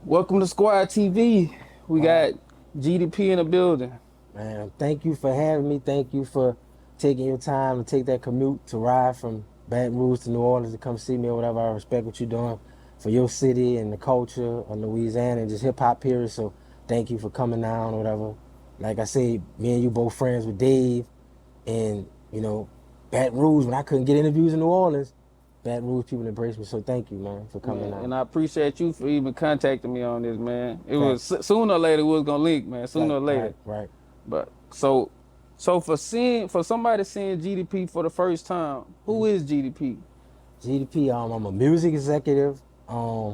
Welcome to Squad TV. We Wow. got Geedy P in the building. Man, thank you for having me. Thank you for taking your time to take that commute to ride from Baton Rouge to New Orleans to come see me or whatever. I respect what you're doing for your city and the culture of Louisiana and just hip hop period. So thank you for coming down or whatever. Like I said, me and you both friends with Dave and, Baton Rouge, when I couldn't get interviews in New Orleans, Baton Rouge people embraced me. So thank you, man, for coming Man, down. and I appreciate you for even contacting me on this, man. It was Facts. sooner or later we was gonna link, man. Sooner Right, or later. right, right. But so for somebody seeing GDP for the first time, who is GDP? GDP, I'm a music executive. I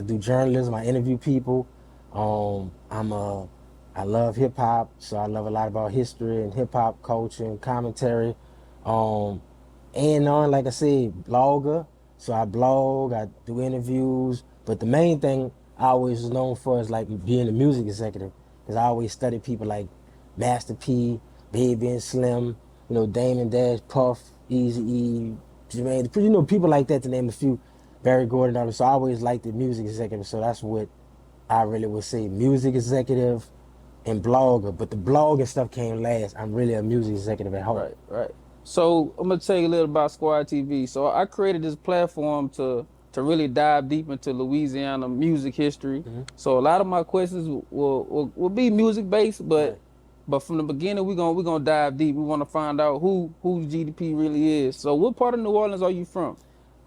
do journalism. I interview people. I love hip hop, so I love a lot about history and hip hop culture and commentary. Um, and on, like I said, blogger. So I blog, I do interviews, but the main thing I always was known for is like being a music executive, because I always studied people like Master P, Baby and Slim, Damon Dash, Puff, Easy E, Jermaine, people like that to name a few, Barry Gordon, all so I always liked the music executive, so that's what I really would say, music executive and blogger, but the blogging stuff came last. I'm really a music executive at heart. Right. So I'm gonna tell you a little about Squad TV. So I created this platform to really dive deep into Louisiana music history. Mm-hmm. So a lot of my questions will be music based, Right. but from the beginning we're gonna dive deep. We want to find out who GDP really is. So what part of New Orleans are you from?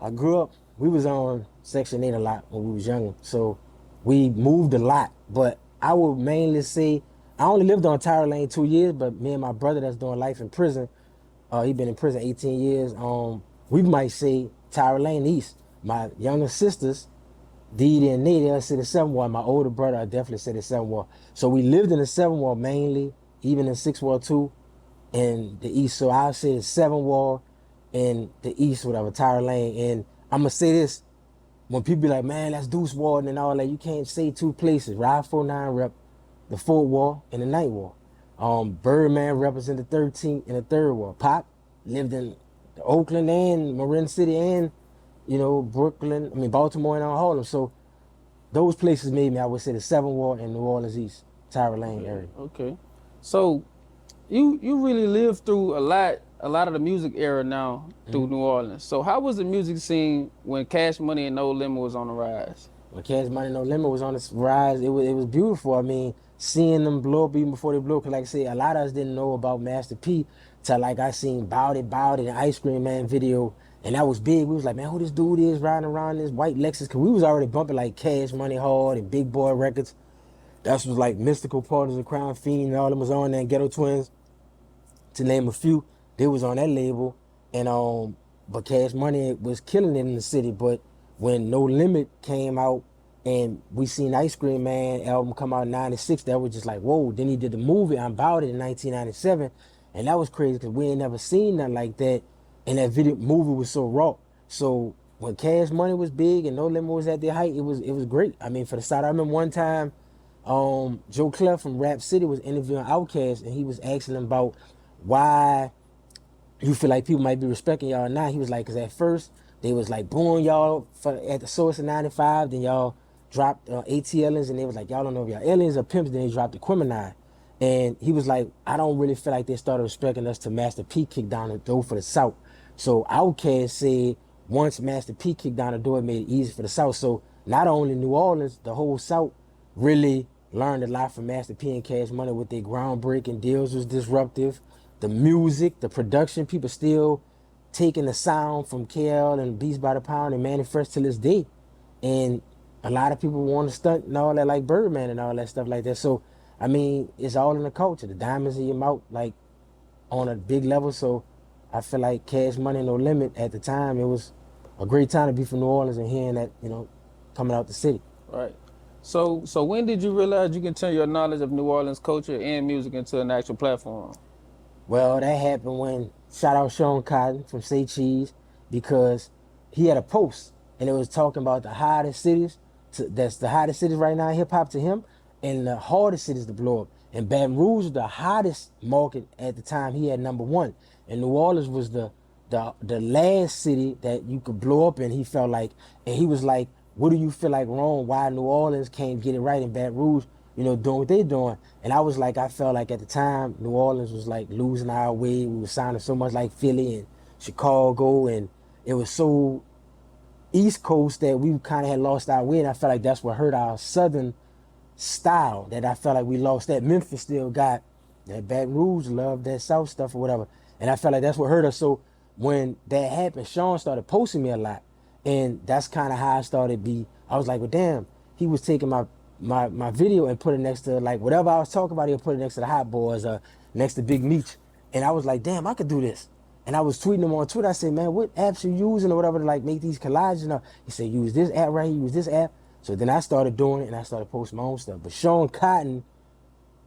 I grew up, we was on Section 8 a lot when we was young, so we moved a lot, but I would mainly say, I only lived on Tower Lane 2 years, but me and my brother that's doing life in prison, he been in prison 18 years, we might say Tower Lane East. My younger sisters, Dee and Nate, they'll say the 7th Ward. My older brother, I definitely say the 7th Ward. So we lived in the 7th Ward mainly, even in 6th Ward too, in the East. So I'll say the 7th Ward in the East, whatever, Tower Lane. And I'm going to say this, when people be like, man, that's Deuce Ward and all that, you can't say two places. Ride 49 rep the 4th Ward and the 9th Ward. Birdman represent the 13th and the 3rd Ward. Pop lived in Oakland and Marin City and, Brooklyn, Baltimore and Harlem. So those places made me, I would say, the 7th Ward and New Orleans East, Tower Lane area. Okay. So you really lived through a lot of the music era now through New Orleans. So how was the music scene when Cash Money and No Limit was on the rise? When Cash Money No Limit was on its rise, it was beautiful. I mean, seeing them blow up even before they blew up, because like I said, a lot of us didn't know about Master P till like I seen Bout It, and Ice Cream Man video, and that was big. We was like, man, who this dude is riding around this white Lexus? Because we was already bumping like Cash Money Hard and Big Boy Records. That was like Mystical Partners and Crown Fiend and all them was on there, and Ghetto Twins, to name a few. They was on that label, and but Cash Money was killing it in the city. But when No Limit came out and we seen Ice Cream Man album come out in '96, that was just like, whoa. Then he did the movie I'm About It in 1997, and that was crazy because we ain't never seen nothing like that, and that video movie was so raw. So when Cash Money was big and No Limit was at their height, it was great. I mean, for the side, I remember one time Joe Clef from Rap City was interviewing Outkast, and he was asking him about why you feel like people might be respecting y'all now. He was like, because at first they was like booing y'all at the source in '95, then y'all dropped ATLians, and they was like, y'all don't know if y'all aliens or pimps, then they dropped the Quimini. And he was like, I don't really feel like they started respecting us till Master P kicked down the door for the South. So Outkast said once Master P kicked down the door, it made it easy for the South. So not only New Orleans, the whole South really learned a lot from Master P and Cash Money with their groundbreaking deals was disruptive. The music, the production, people still taking the sound from KL and Beats by the Pound and Manifest to this day. And a lot of people want to stunt and all that, like Birdman and all that stuff like that. So, I mean, it's all in the culture. The diamonds in your mouth, like, on a big level. So, I feel like Cash Money No Limit at the time, it was a great time to be from New Orleans and hearing that, coming out the city. Right. So when did you realize you can turn your knowledge of New Orleans culture and music into an actual platform? Well, that happened when, shout out Sean Cotton from Say Cheese, because he had a post and it was talking about the hottest cities, that's the hottest cities right now in hip hop to him, and the hardest cities to blow up. And Baton Rouge was the hottest market at the time. He had #1, and New Orleans was the last city that you could blow up in. He felt like, and he was like, what do you feel like wrong? Why New Orleans can't get it right in Baton Rouge, doing what they doing? And I was like, I felt like at the time, New Orleans was like losing our way. We were sounding so much like Philly and Chicago, and it was so East Coast that we kind of had lost our way. And I felt like that's what hurt our Southern style, that I felt like we lost that. Memphis still got that. Baton Rouge loved that South stuff or whatever. And I felt like that's what hurt us. So when that happened, Sean started posting me a lot. And that's kind of how I started I was like, well, damn, he was taking my video and put it next to, like, whatever I was talking about, he'll put it next to the Hot Boys or next to Big Meech. And I was like, damn, I could do this. And I was tweeting him on Twitter. I said, man, what apps you using or whatever to like make these collages? He said, use this app right here, use this app. So then I started doing it and I started posting my own stuff. But Sean Cotton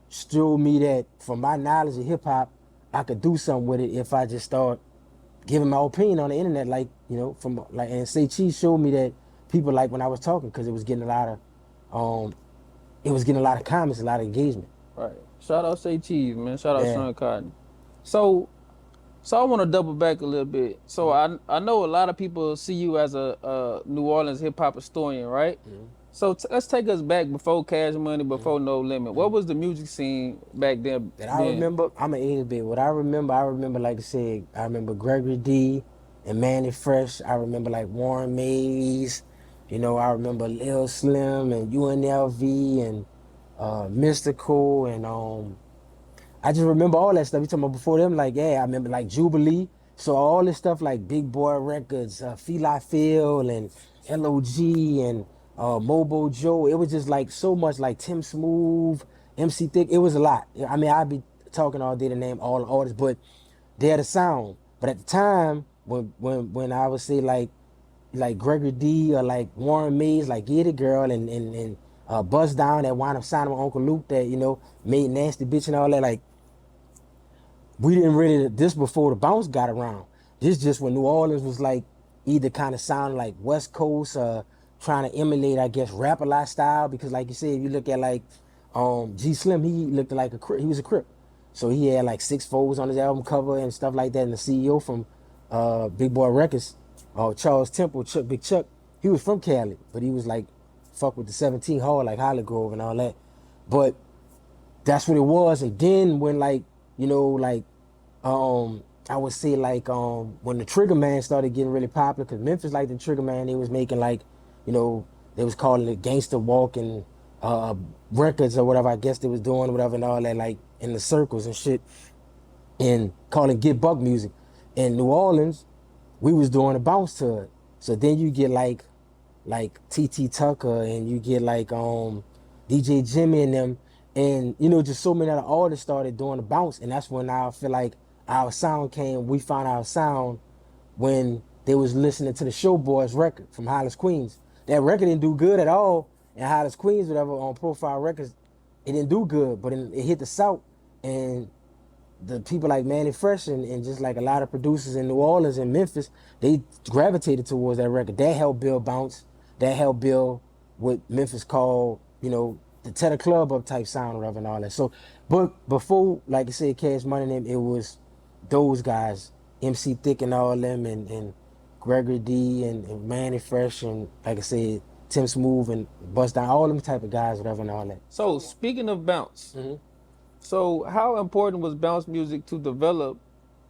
showed me that from my knowledge of hip hop, I could do something with it if I just start giving my opinion on the internet, like, from like, and Say Cheese showed me that people like when I was talking, because it was getting a lot of comments, a lot of engagement. Right. Shout out Say Cheese, man. Shout out Yeah. Sean Cotton. So I want to double back a little bit. So I know a lot of people see you as a New Orleans hip hop historian, right? Mm-hmm. So let's take us back before Cash Money, before No Limit. What was the music scene back then? That I remember, I'm an 80s bit. What I remember, like I said, I remember Gregory D and Manny Fresh. I remember like Warren Mays. I remember Lil Slim and UNLV and Mystical and I just remember all that stuff. You talking about before them, like, yeah, I remember like Jubilee. So all this stuff like Big Boy Records, Feel Phil and LOG and Mobo Joe. It was just like so much, like Tim Smooth, MC Thick. It was a lot. I mean, I'd be talking all day to name all the artists, but they had a sound. But at the time, when I would say like Gregory D or like Warren Mays, like Get It Girl and Buzz Down that wound up signing with Uncle Luke that, made Nasty Bitch and all that, like, we didn't really, this before the bounce got around. This just when New Orleans was like either kind of sounding like West Coast or trying to emulate, I guess, rapper lifestyle. Because like you said, if you look at like G Slim, he looked like he was a Crip. So he had like 6 foes on his album cover and stuff like that. And the CEO from Big Boy Records, Charles Temple, Big Chuck, he was from Cali, but he was like fuck with the 17 Hall, like Holly Grove and all that. But that's what it was. And then when like, I would say like when the Trigger Man started getting really popular, because Memphis, like the Trigger Man, they was making like, they was calling it Gangster Walk and records or whatever, I guess they was doing, whatever, and all that, like in the circles and shit, and calling Get Buck music. In New Orleans, we was doing a bounce to it. So then you get like T.T. Tucker and you get like DJ Jimmy and them, and just so many other artists started doing the bounce. And that's when I feel like our sound came. We found our sound when they was listening to the Showboys record from Hollis, Queens. That record didn't do good at all in Hollis, Queens, whatever, on Profile Records. It didn't do good, but it hit the South, and the people like Manny Fresh and just like a lot of producers in New Orleans and Memphis, they gravitated towards that record. That helped build bounce. That helped build what Memphis called, the Tear the Club Up type sound or whatever and all that. So, but before, like I said, Cash Money and them, it was those guys, MC Thick and all them, and Gregory D and Manny Fresh and, like I said, Tim Smooth and Bust Down, all them type of guys, whatever and all that. So speaking of bounce, so how important was bounce music to develop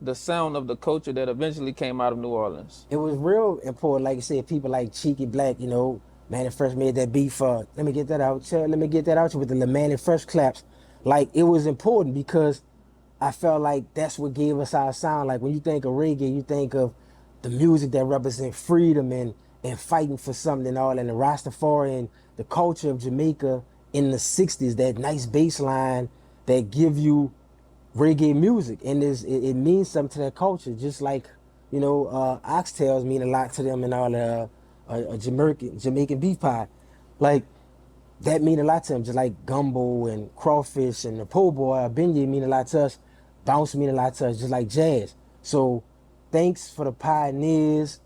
the sound of the culture that eventually came out of New Orleans? It was real important, like I said, people like Cheeky Black, Manny Fresh made that beat for, let me get that out with the Manny Fresh claps. Like, it was important because I felt like that's what gave us our sound. Like, when you think of reggae, you think of the music that represents freedom and fighting for something and all, and the Rastafari and the culture of Jamaica in the 60s, that nice bass line that give you reggae music. And it means something to that culture, just like, oxtails mean a lot to them and all a Jamaican beef pie. Like, that mean a lot to them, just like gumbo and crawfish and the po' boy, or beignet mean a lot to us. Bounce mean a lot to us, just like jazz. So thanks for the pioneers,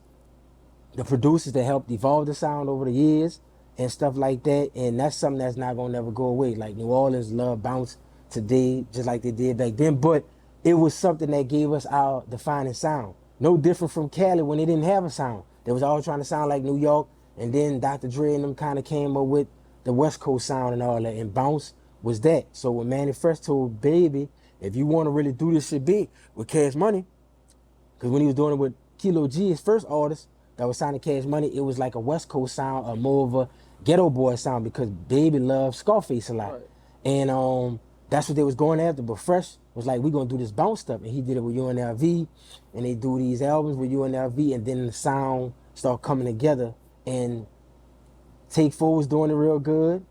the producers that helped evolve the sound over the years and stuff like that. And that's something that's not gonna never go away. Like, New Orleans love bounce today, just like they did back then. But it was something that gave us our defining sound. No different from Cali when they didn't have a sound. They was all trying to sound like New York, And then Dr. Dre and them kind of came up with the West Coast sound and all that. And Bounce was that. So when Manny Fresh told Baby, if you want to really do this shit big with Cash Money, because when he was doing it with Kilo G, his first artist that was signing Cash Money, it was like a West Coast sound, or more of a ghetto boy sound, because Baby loved Scarface a lot. Right. And that's what they was going after. But Fresh was like, we gonna do this bounce stuff. And he did it with UNLV, and they do these albums with UNLV, and then the sound start coming together. And Take 4 was doing it real good,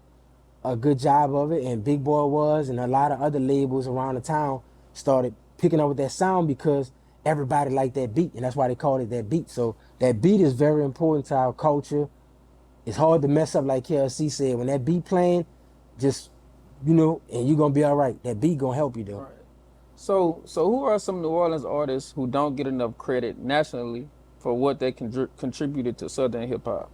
a good job of it, and Big Boy was, and a lot of other labels around the town started picking up with that sound because everybody liked that beat, and that's why they called it that beat. So that beat is very important to our culture. It's hard to mess up, like KLC said. When that beat playing, just, and you're gonna be all right. That beat gonna help you though. Right. So who are some New Orleans artists who don't get enough credit nationally for what they contributed to Southern hip hop?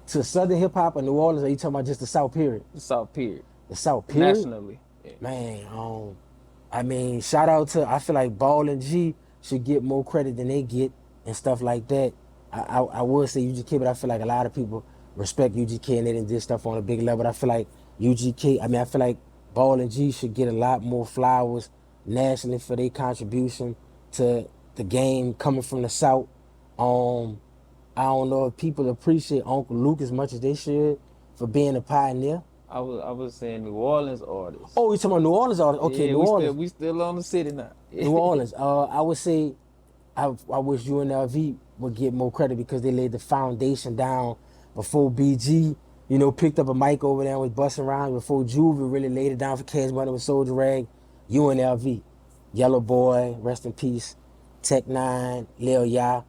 To Southern hip hop or New Orleans, or are you talking about just the South period? The South period. The South period? Nationally. Yeah. Man, shout out to, I feel like Ball and G should get more credit than they get and stuff like that. I would say UGK, but I feel like a lot of people respect UGK and they didn't do stuff on a big level. But I feel like I feel like Ball and G should get a lot more flowers nationally for their contribution to the game coming from the South. I don't know if people appreciate Uncle Luke as much as they should for being a pioneer. I was saying New Orleans artists. Oh, you talking about New Orleans artists? Okay, yeah, New Orleans. We still on the city now. New Orleans. I would say I wish UNLV would get more credit because they laid the foundation down before BG, picked up a mic over there and was busting around, before Juvie really laid it down for Cash Money with Soldier Rag. UNLV. Yellow Boy, rest in peace. Tech Nine, Lil Ya,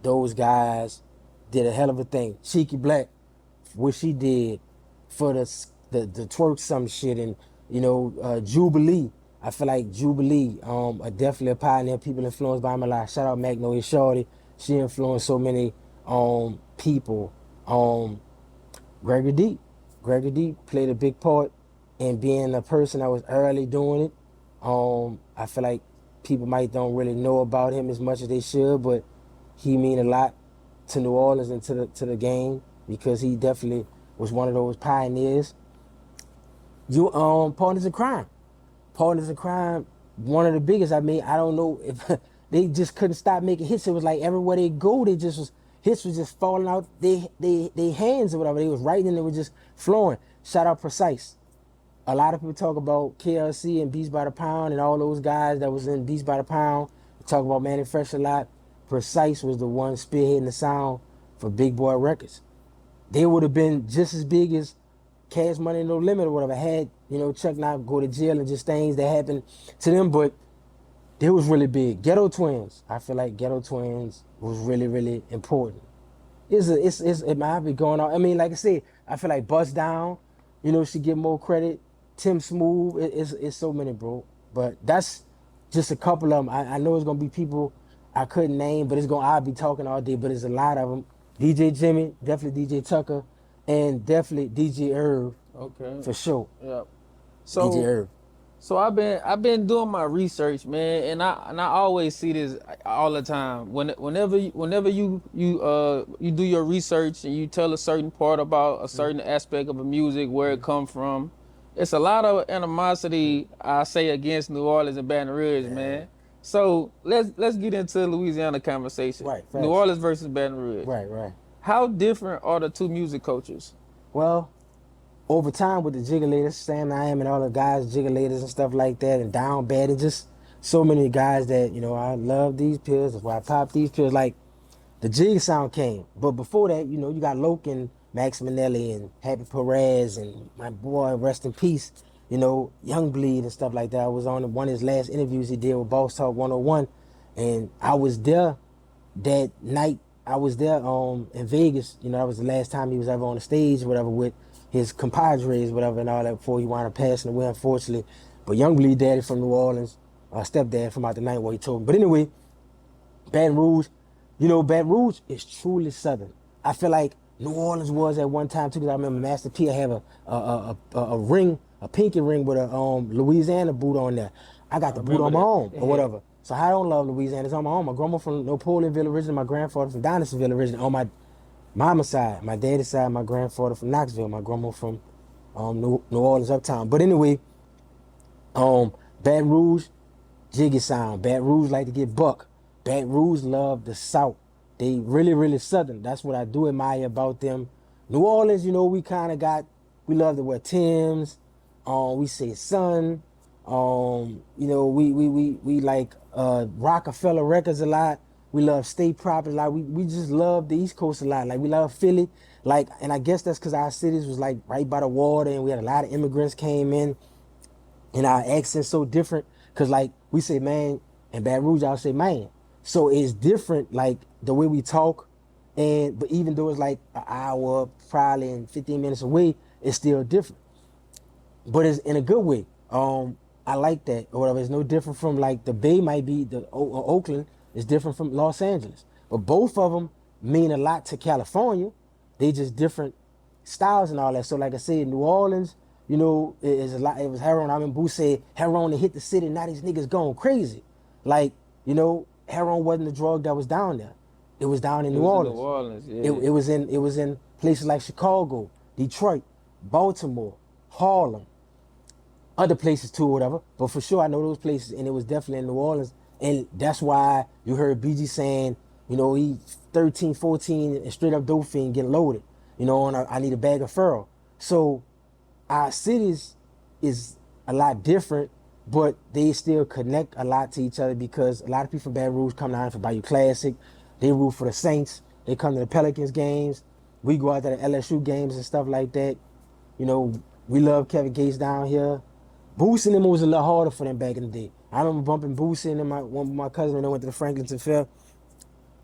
those guys did a hell of a thing. Cheeky Black, what she did for the twerk some shit, and Jubilee. I feel like Jubilee, are definitely a pioneer. People influenced by him a lot. Shout out Magnolia Shorty. She influenced so many people. Gregory D played a big part in being a person that was early doing it. I feel like people don't really know about him as much as they should, but he mean a lot to New Orleans and to the game, because he definitely was one of those pioneers. Partners in Crime. Partners in Crime, one of the biggest. I don't know if they just couldn't stop making hits. It was like everywhere they go, hits was just falling out they hands or whatever. They was writing and it was just flowing. Shout out Precise. A lot of people talk about KLC and Beats by the Pound and all those guys that was in Beats by the Pound. They talk about Manny Fresh a lot. Precise was the one spearheading the sound for Big Boy Records. They would have been just as big as Cash Money No Limit or whatever, had, Chuck not go to jail and just things that happened to them, but they was really big. Ghetto Twins. I feel like Ghetto Twins was really, really important. It might be going on. Like I said, I feel like Bust Down, should get more credit. Tim Smooth, it's so many, bro. But that's just a couple of them. I know it's gonna be people I couldn't name, but I'll be talking all day, but it's a lot of them. DJ Jimmy, definitely DJ Tucker, and definitely DJ Irv. Okay. For sure. Yeah. DJ Irv. So I've been doing my research, man, and I always see this all the time. Whenever you do your research and you tell a certain part about a certain aspect of a music, where it come from, it's a lot of animosity, I say, against New Orleans and Baton Rouge, man. So let's get into the Louisiana conversation. Right. New Orleans versus Baton Rouge. Right. How different are the two music cultures? Well, over time with the Jiggalators, Sam I Am and all the guys, Jiggalators and stuff like that, and Down Bad, and just so many guys that, I love these pills, that's why I pop these pills. Like, the Jig sound came. But before that, you got Loke and Max Minnelli and Happy Perez and my boy, rest in peace, Young Bleed and stuff like that. I was on one of his last interviews he did with Boss Talk 101, and I was there that night. I was there in Vegas. That was the last time he was ever on the stage, whatever, with his compadres, whatever, and all that, before he wound up passing away, unfortunately. But Young Bleed daddy from New Orleans, stepdad from out the night where he told me. But anyway, Baton Rouge, Baton Rouge is truly Southern. I feel like New Orleans was at one time too, because I remember Master P had a ring, a pinky ring with a Louisiana boot on there. I got the boot on my own or whatever. So I don't love Louisiana. It's on my own. My grandma from Napoleonville originally, my grandfather from Dynastyville originally. On my Mama side, my daddy side, my grandfather from Knoxville, my grandma from New Orleans uptown. But anyway, Baton Rouge, Jiggy sound. Baton Rouge like to get buck. Baton Rouge love the South. They really, really Southern. That's what I do admire about them. New Orleans, you know, we kind of got, we love to wear Timbs. We say sun. You know, we like Rockefeller Records a lot. We love state property. Like we just love the East Coast a lot. Like we love Philly. Like, and I guess that's because our cities was like right by the water, and we had a lot of immigrants came in, and our accent's so different. Cause like we say man, and Baton Rouge, I'll say man. So it's different, like the way we talk. And but even though it's like an hour, probably and 15 minutes away, it's still different. But it's in a good way. I like that or whatever. It's no different from like the Bay might be the Oakland is different from Los Angeles, but both of them mean a lot to California. They just different styles and all that. So like I said, New Orleans, you know, is a lot. It was heroin. I mean, Boo said heroin hit the city. Now these niggas going crazy. Like, you know, heroin wasn't the drug that was down there. It was down in New Orleans. New Orleans, yeah. It was in places like Chicago, Detroit, Baltimore, Harlem, other places too, or whatever. But for sure, I know those places, and it was definitely in New Orleans. And that's why you heard BG saying, you know, he 13, 14, and straight up dope fiend getting loaded. You know, and I need a bag of furrow. So our cities is a lot different, but they still connect a lot to each other because a lot of people from Baton Rouge come down for Bayou Classic. They root for the Saints. They come to the Pelicans games. We go out to the LSU games and stuff like that. You know, we love Kevin Gates down here. Boosting them was a lot harder for them back in the day. I remember bumping Boosie and one of my cousins when they went to the Franklinton Fair.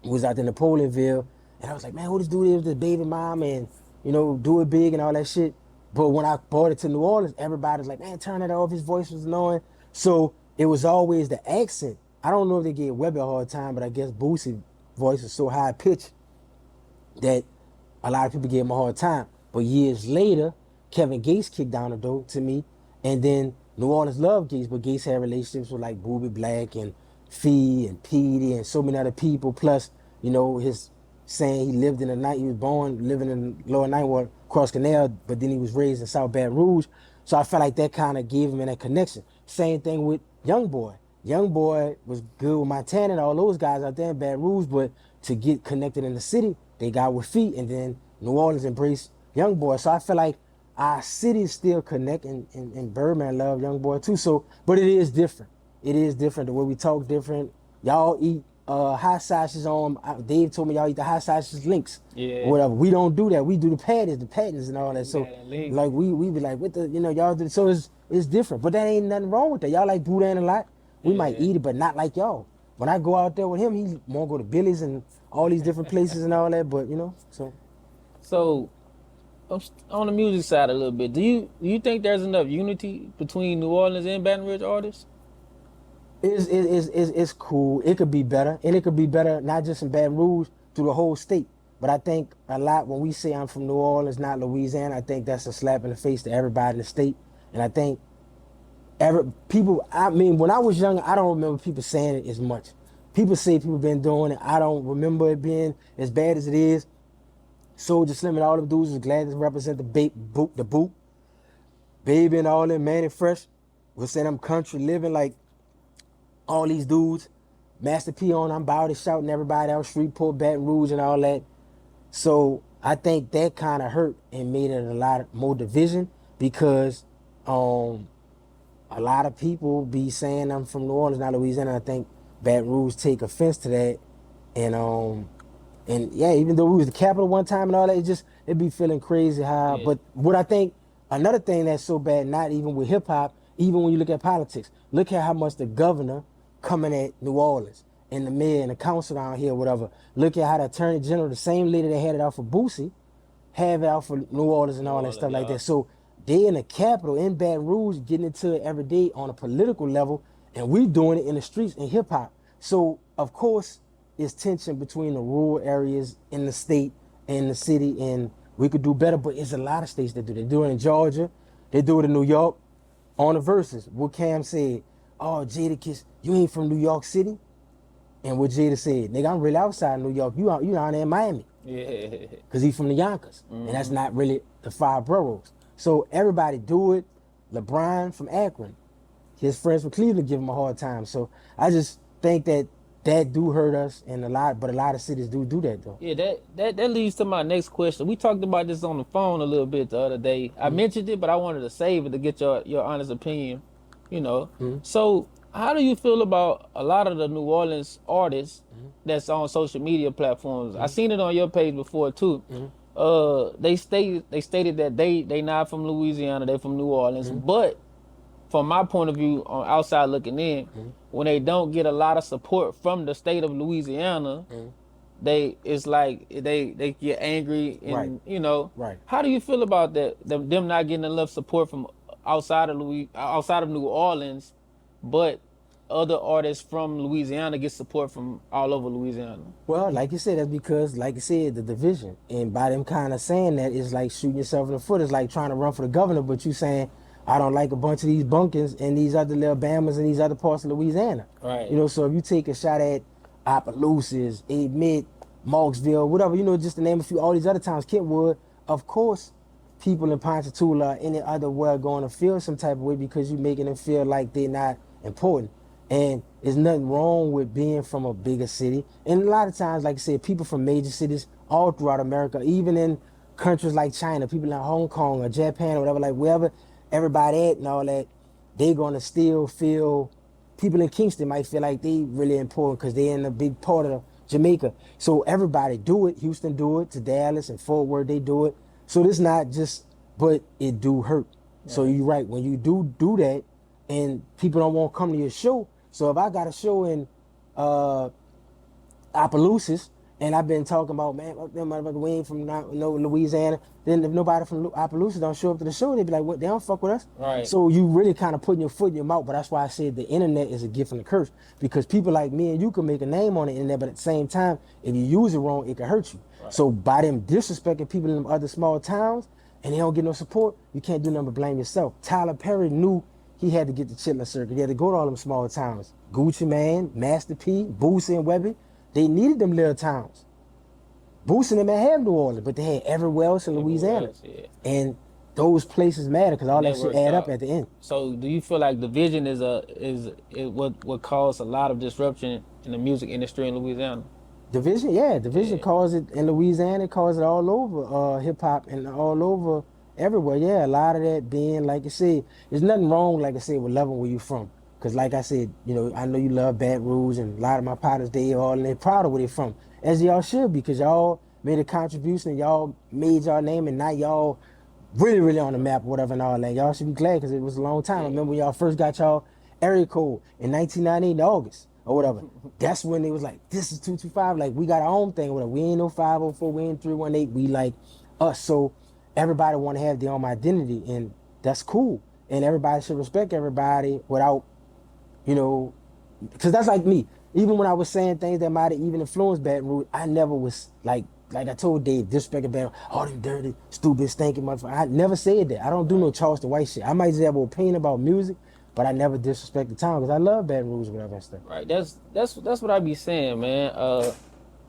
Was out in Napoleonville, and I was like, man, who this dude is, this baby mom, and you know, do it big and all that shit. But when I brought it to New Orleans, everybody was like, man, turn it off. His voice was annoying. So it was always the accent. I don't know if they gave Webby a hard time, but I guess Boosie's voice was so high pitched that a lot of people gave him a hard time. But years later, Kevin Gates kicked down the door to me, and then New Orleans loved Gates, but Gates had relationships with like Booby Black and Fee and Petey and so many other people. Plus, you know, his saying he lived in the night, he was born living in Lower Ninth Ward, Cross Canal, but then he was raised in South Baton Rouge. So I felt like that kind of gave him that connection. Same thing with Young Boy. Young Boy was good with Montana and all those guys out there in Baton Rouge, but to get connected in the city, they got with Feet, and then New Orleans embraced Young Boy. So I feel like our cities still connect, and Birdman love Young Boy too. So, but it is different. It is different. The way we talk different. Y'all eat hot sausages on. Dave told me y'all eat the hot sausages links. Yeah. Or whatever. We don't do that. We do the patties and all that. So like we be like, what the, you know, y'all do. So it's different. But that ain't nothing wrong with that. Y'all like boudin a lot. We might eat it, but not like y'all. When I go out there with him, he won't go to Billy's and all these different places and all that. But you know, So on the music side a little bit, do you think there's enough unity between New Orleans and Baton Rouge artists? It's cool. It could be better, and it could be better not just in Baton Rouge, through the whole state. But I think a lot when we say I'm from New Orleans, not Louisiana, I think that's a slap in the face to everybody in the state. And I think people, I mean, when I was young, I don't remember people saying it as much. People say people been doing it. I don't remember it being as bad as it is. Soldier Slim and all them dudes was glad to represent the boot. Baby and all them, Manny Fresh was saying I'm country living like all these dudes. Master P on, I'm about it, shouting everybody out, Shreveport, Baton Rouge and all that. So I think that kind of hurt and made it a lot more division because a lot of people be saying I'm from New Orleans, not Louisiana. I think Baton Rouge take offense to that. And yeah, even though we was the capital one time and all that, it be feeling crazy how. Yeah. But what I think, another thing that's so bad, not even with hip hop, even when you look at politics, look at how much the governor coming at New Orleans and the mayor and the council down here, whatever. Look at how the attorney general, the same lady that had it out for Boosie, have it out for New Orleans and all that stuff like that. So they in the capital, in Baton Rouge, getting into it every day on a political level, and we doing it in the streets in hip hop. So of course, it's tension between the rural areas in the state and the city, and we could do better, but it's a lot of states that do it. They do it in Georgia, they do it in New York, on the verses. What Cam said, oh, Jadakiss, you ain't from New York City? And what Jada said, nigga, I'm really outside New York. You down there in Miami. Yeah. because he's from the Yonkers, and that's not really the 5 boroughs. So everybody do it. LeBron from Akron, his friends from Cleveland give him a hard time. So I just think that do hurt us, and but a lot of cities do that though. Yeah, that leads to my next question. We talked about this on the phone a little bit the other day. I mentioned it, but I wanted to save it to get your honest opinion. You know, so how do you feel about a lot of the New Orleans artists that's on social media platforms? I seen it on your page before too. They stated that they not from Louisiana, they from New Orleans, but from my point of view, on outside looking in, when they don't get a lot of support from the state of Louisiana, it's like they get angry, and Right. you know, Right. how do you feel about that? Them not getting enough support from outside of outside of New Orleans, but other artists from Louisiana get support from all over Louisiana. Well, like you said, that's because, like you said, the division. And by them kind of saying that, it's like shooting yourself in the foot. It's like trying to run for the governor, but you saying, I don't like a bunch of these bunkins and these other little Bamas and these other parts of Louisiana. Right. You know, so if you take a shot at Opelousas, Admit, Marksville, whatever, you know, just to name a few, all these other towns, Kentwood, of course, people in Ponchatoula or any other where going to feel some type of way because you're making them feel like they're not important. And there's nothing wrong with being from a bigger city. And a lot of times, like I said, people from major cities all throughout America, even in countries like China, people in Hong Kong or Japan or whatever, like wherever everybody at and all that, they're gonna still feel, people in Kingston might feel like they really important because they're in a big part of Jamaica. So everybody do it. Houston do it, to Dallas and Fort Worth, they do it. So this not just, but it do hurt. Yeah. So you're right, when you do that and people don't want to come to your show. So if I got a show in Opelousas and I've been talking about, man, we ain't from no Louisiana, then if nobody from Opelousas don't show up to the show, they be like, what, they don't fuck with us? Right. So you really kind of putting your foot in your mouth, but that's why I said the internet is a gift and a curse, because people like me and you can make a name on the internet, but at the same time, if you use it wrong, it can hurt you. Right. So by them disrespecting people in them other small towns and they don't get no support, you can't do nothing but blame yourself. Tyler Perry knew he had to get the Chitlin circuit. He had to go to all them small towns. Gucci Mane, Master P, Boosie and Webby, they needed them little towns. Boosie and them had have New Orleans, but they had everywhere else in Louisiana. Yeah. And those places matter because all that shit add up at the end. So do you feel like division is what caused a lot of disruption in the music industry in Louisiana? Division, yeah. Division caused it in Louisiana, it caused it all over hip hop and all over everywhere. Yeah, a lot of that being, like I said, there's nothing wrong, like I said, with loving where you from. Because like I said, you know, I know you love Baton Rouge, and a lot of my partners, they're proud of where they're from. As y'all should, because y'all made a contribution and y'all made y'all name, and now y'all really on the map or whatever and all that. Y'all should be glad because it was a long time. I remember when y'all first got y'all area code in 1998 in August or whatever. That's when it was like, this is 225. Like, we got our own thing or whatever. We ain't no 504, we ain't 318. We like us. So everybody want to have their own identity, and that's cool. And everybody should respect everybody without, you know, because that's like me. Even when I was saying things that might have even influenced Baton Rouge, I never was like I told Dave, disrespecting Baton Rouge, all them dirty, stupid, stinking motherfuckers. I never said that. I don't do no Charleston White shit. I might just have an opinion about music, but I never disrespect the town because I love Baton Rouge and whatever stuff. Right. That's what I be saying, man.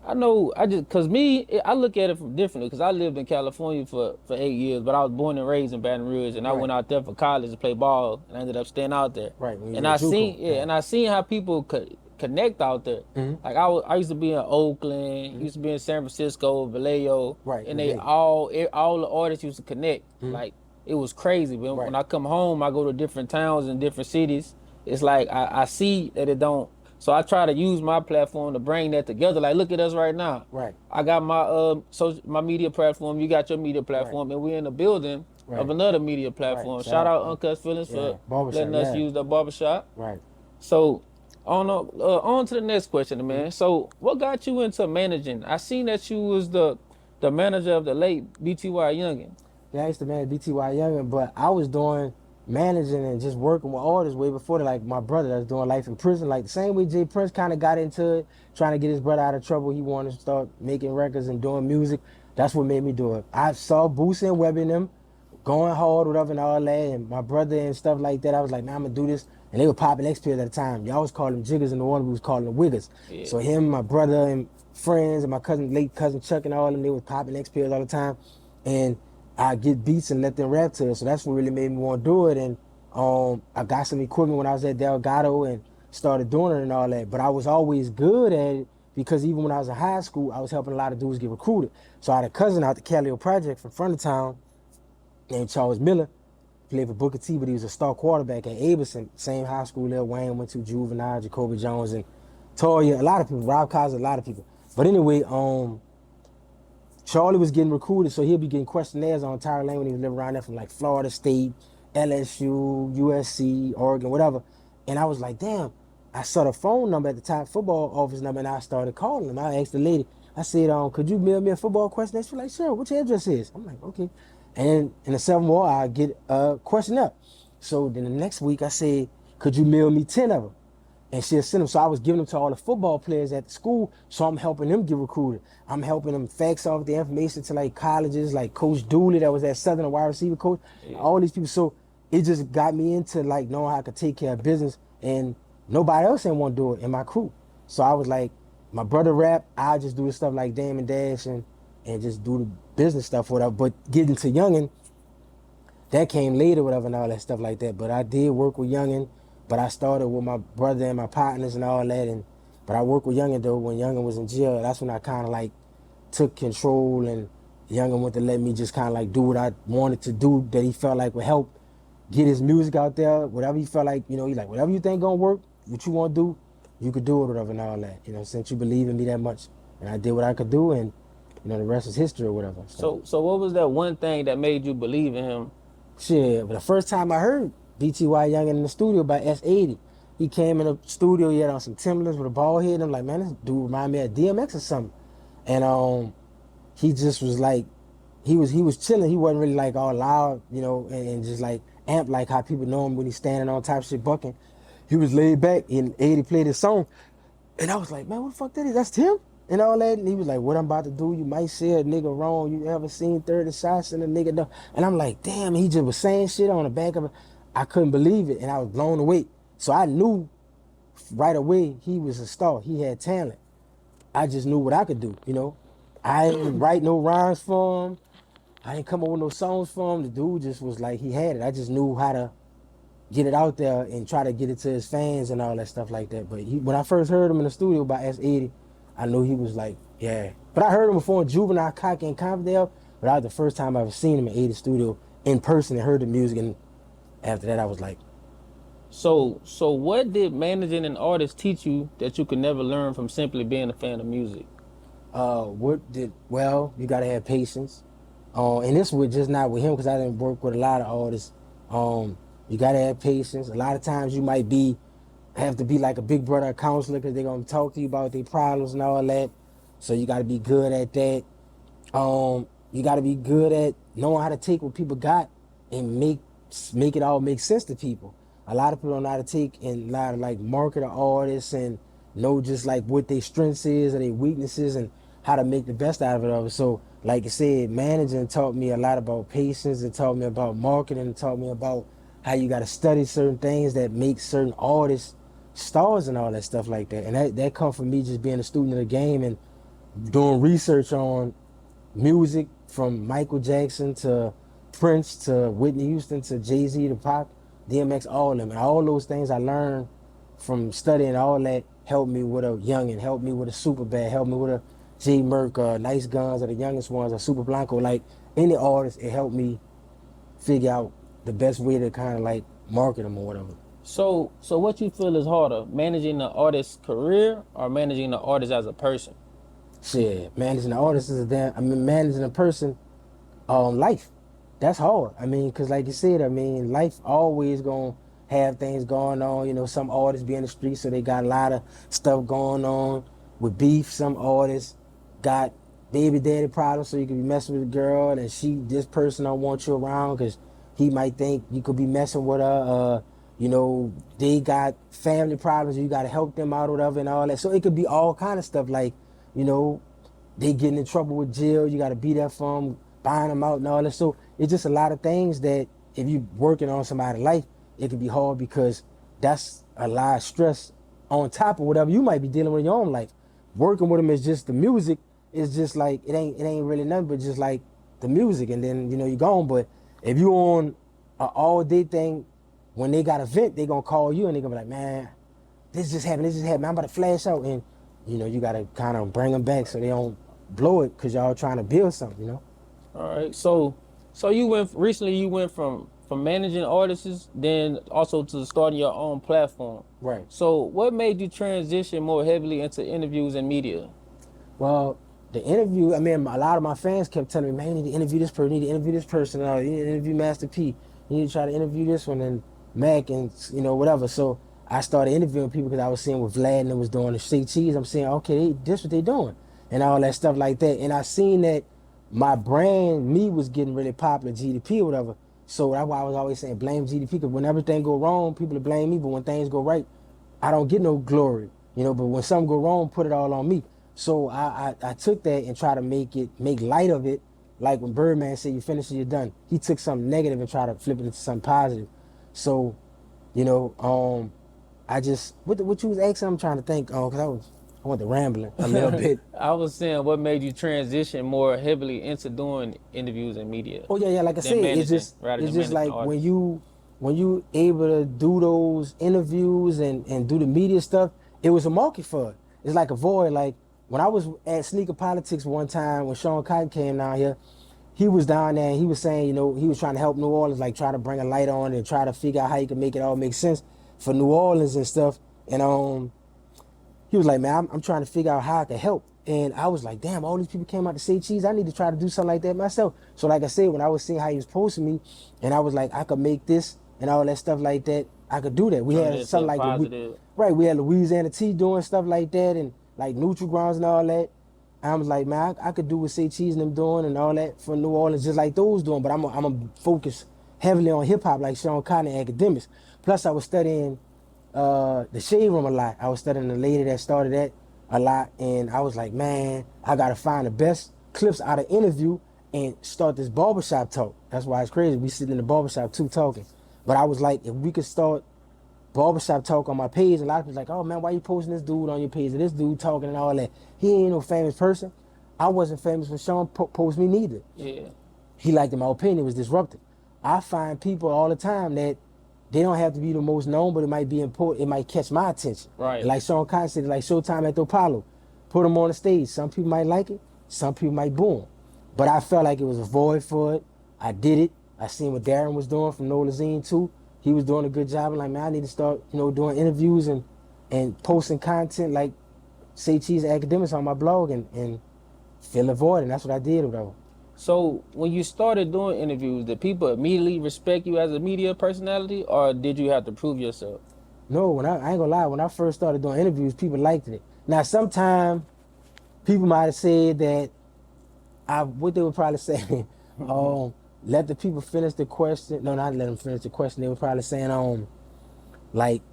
I know, cause I look at it from differently, cause I lived in California for 8 years, but I was born and raised in Baton Rouge, and I went out there for college to play ball, and I ended up staying out there. Right. And I seen how people could connect out there. Mm-hmm. Like I used to be in Oakland, used to be in San Francisco, Vallejo, right? And all the artists used to connect. Mm-hmm. Like it was crazy. But when I come home, I go to different towns and different cities. It's like I see that it don't. So I try to use my platform to bring that together. Like, look at us right now. Right. I got my media platform. You got your media platform, and we're in the building of another media platform. Shout out Uncut Feelings for letting us use the barbershop. Right. So on to the next question, man. Mm-hmm. So what got you into managing? I seen that you was the manager of the late BTY Youngin. Yeah, I used to manage BTY Youngin, but I was doing managing and just working with artists way before that. Like my brother that's doing life in prison, like the same way Jay Prince kind of got into it, trying to get his brother out of trouble. He wanted to start making records and doing music. That's what made me do it. I saw Boosie and Webby and them going hard, whatever and all that, and my brother and stuff like that. I was like, nah, I'm gonna do this. and they were popping X pills at the time. Y'all was calling them jiggers, and the one we was calling them wiggers. Yeah. So him, my brother, and friends, and my cousin, late cousin Chuck, and all of them, they was popping X pills all the time, and I get beats and let them rap to it. So that's what really made me want to do it. And I got some equipment when I was at Delgado and started doing it and all that. But I was always good at it because even when I was in high school, I was helping a lot of dudes get recruited. So I had a cousin out the Calio Project from front of town named Charles Miller. Played for Booker T, but he was a star quarterback at Abelson, same high school Lil Wayne went to, Juvenile, Jacoby Jones, and Toya, a lot of people, Rob Kaiser, a lot of people. But anyway, Charlie was getting recruited, so he'll be getting questionnaires on Tyler Lane when he was living around there from like Florida State, LSU, USC, Oregon, whatever. And I was like, damn, I saw the phone number at the time, football office number, and I started calling him. I asked the lady, I said, could you mail me a football questionnaire? She was like, sure, what your address is? I'm like, okay. And in the 7 more, I get a questionnaire. So then the next week, I said, could you mail me 10 of them? And she'll send them. So I was giving them to all the football players at the school. So I'm helping them get recruited. I'm helping them fax off the information to like colleges, like Coach Dooley that was at Southern, a wide receiver coach, all these people. So it just got me into like knowing how I could take care of business, and nobody else didn't want to do it in my crew. So I was like, my brother rap, I just do the stuff like Damn and Dash and just do the business stuff, whatever. But getting to Youngin, that came later, whatever, and all that stuff like that. But I did work with Youngin. But I started with my brother and my partners and all that. But I worked with Youngin though when Youngin was in jail. That's when I kind of like took control, and Youngin went to let me just kind of like do what I wanted to do that he felt like would help get his music out there. Whatever he felt like, he's like, whatever you think gonna work, what you want to do, you could do it, whatever, and all that. Since you believe in me that much, and I did what I could do, and the rest is history or whatever. So what was that one thing that made you believe in him? Shit, but the first time I heard BTY Youngin in the studio by S80, he came in the studio, he had on some Timberlands with a ball head, and I'm like, man, this dude remind me of DMX or something. And he just was like, he was chilling. He wasn't really like all loud, and just like amp like how people know him when he's standing on top shit bucking. He was laid back, and 80 played his song, and I was like, man, what the fuck that is? That's Tim? And all that. And he was like, what I'm about to do, you might say a nigga wrong. You ever seen 30 shots in a nigga? No. And I'm like, damn, he just was saying shit on the back of it. I couldn't believe it, and I was blown away. So I knew right away he was a star. He had talent. I just knew what I could do, I didn't write no rhymes for him. I didn't come up with no songs for him. The dude just was like, he had it. I just knew how to get it out there and try to get it to his fans and all that stuff like that. But when I first heard him in the studio by S80, I knew he was like, yeah. But I heard him before in Juvenile, Cocky, and Confidel, but that was the first time I ever seen him in 80 studio in person and heard the music, and after that I was like. So what did managing an artist teach you that you could never learn from simply being a fan of music? You gotta have patience. And this was just not with him because I didn't work with a lot of artists. You gotta have patience. A lot of times you might have to be like a big brother, a counselor, because they're gonna talk to you about their problems and all that. So you gotta be good at that. You gotta be good at knowing how to take what people got and make it all make sense to people. A lot of people don't know how to take and know how to like market an artist and know just like what their strengths is and their weaknesses and how to make the best out of it. So like I said, managing taught me a lot about patience, and taught me about marketing, and taught me about how you got to study certain things that make certain artists stars and all that stuff like that. And that come from me just being a student of the game and doing research on music from Michael Jackson to Prince to Whitney Houston to Jay-Z to Pop, DMX, all of them. And all those things I learned from studying all that helped me with a Youngin, helped me with a Superbad, helped me with a J Merc, Nice Guns are the youngest ones, or Super Blanco. Like any artist, it helped me figure out the best way to kind of like market them or whatever. So what you feel is harder, managing the artist's career or managing the artist as a person? Shit, managing the artist is managing a person, life. That's hard. Cause like you said, life always gonna have things going on. Some artists be in the street, so they got a lot of stuff going on with beef. Some artists got baby daddy problems, so you could be messing with a girl and this person don't want you around because he might think you could be messing with her. They got family problems, you got to help them out or whatever and all that. So it could be all kind of stuff like, they getting in trouble with jail, you got to be there for them, buying them out and all that. So it's just a lot of things that if you working on somebody's life, it could be hard because that's a lot of stress on top of whatever you might be dealing with in your own life. Working with them is just the music. It's just like it ain't really nothing but just like the music, and then you're gone. But if you on an all day thing, when they got a vent, they gonna call you and they gonna be like, man, this just happened. This just happened. I'm about to flash out, and you gotta kind of bring them back so they don't blow it because y'all trying to build something. All right. So you went from managing artists, then also to starting your own platform. Right. So what made you transition more heavily into interviews and media? Well, the interview, I mean, a lot of my fans kept telling me, man, you need to interview this person, you need to interview this person, you need to interview Master P, you need to try to interview this one, and Mac, and, whatever. So I started interviewing people because I was seeing what Vlad and them was doing, the Shake Cheese. I'm saying, okay, this what they doing, and all that stuff like that. And I seen that my brand, me, was getting really popular, Geedy P or whatever. So that's why I was always saying, blame Geedy P, because when everything go wrong, people blame me, but when things go right, I don't get no glory, but when something go wrong, put it all on me. So I took that and tried to make light of it. Like when Birdman said, you finish it, you're done. He took something negative and tried to flip it into something positive. So, I just, what you was asking, I'm trying to think, because I went to rambling a little bit. I was saying, what made you transition more heavily into doing interviews and media? Oh yeah, like I said, it's just like when you able to do those interviews and do the media stuff, it was a market for it. It's like a void. Like when I was at Sneaker Politics one time, when Sean Cotton came down here, he was down there and he was saying, he was trying to help New Orleans, like try to bring a light on and try to figure out how he could make it all make sense for New Orleans and stuff. And he was like, man, I'm trying to figure out how I can help. And I was like, damn, all these people came out to say cheese. I need to try to do something like that myself. So like I said, when I was seeing how he was posting me, and I was like, I could make this and all that stuff like that, I could do that. We had something like we had Louisiana T doing stuff like that, and like neutral grounds and all that. I was like, man, I could do what Say Cheese and them doing and all that for New Orleans, just like those doing. But I'm a focus heavily on hip hop, like Sean Cotton and academics. Plus, I was studying the Shade Room a lot. I was studying the lady that started that a lot, and I was like, man, I gotta find the best clips out of interview and start this barbershop talk. That's why it's crazy. We sitting in the barbershop too talking. But I was like, if we could start barbershop talk on my page, a lot of people like, oh man, why you posting this dude on your page and this dude talking and all that? He ain't no famous person. I wasn't famous when Sean posted me neither. Yeah. He liked, in my opinion, was disruptive. I find people all the time that they don't have to be the most known, but it might be important. It might catch my attention. Right. Like Sean Cotton said, like Showtime at the Apollo. Put them on the stage. Some people might like it. Some people might boo him. But I felt like it was a void for it. I did it. I seen what Darren was doing from NOLA Zine too. He was doing a good job. I'm like, man, I need to start, doing interviews and posting content like Say Cheese Academics on my blog and fill a void. And that's what I did with that. So when you started doing interviews, did people immediately respect you as a media personality, or did you have to prove yourself? No, I ain't gonna lie, when I first started doing interviews, people liked it. Now, sometimes people might have said that what they would probably say, let the people finish the question. No, not let them finish the question. They were probably saying, like,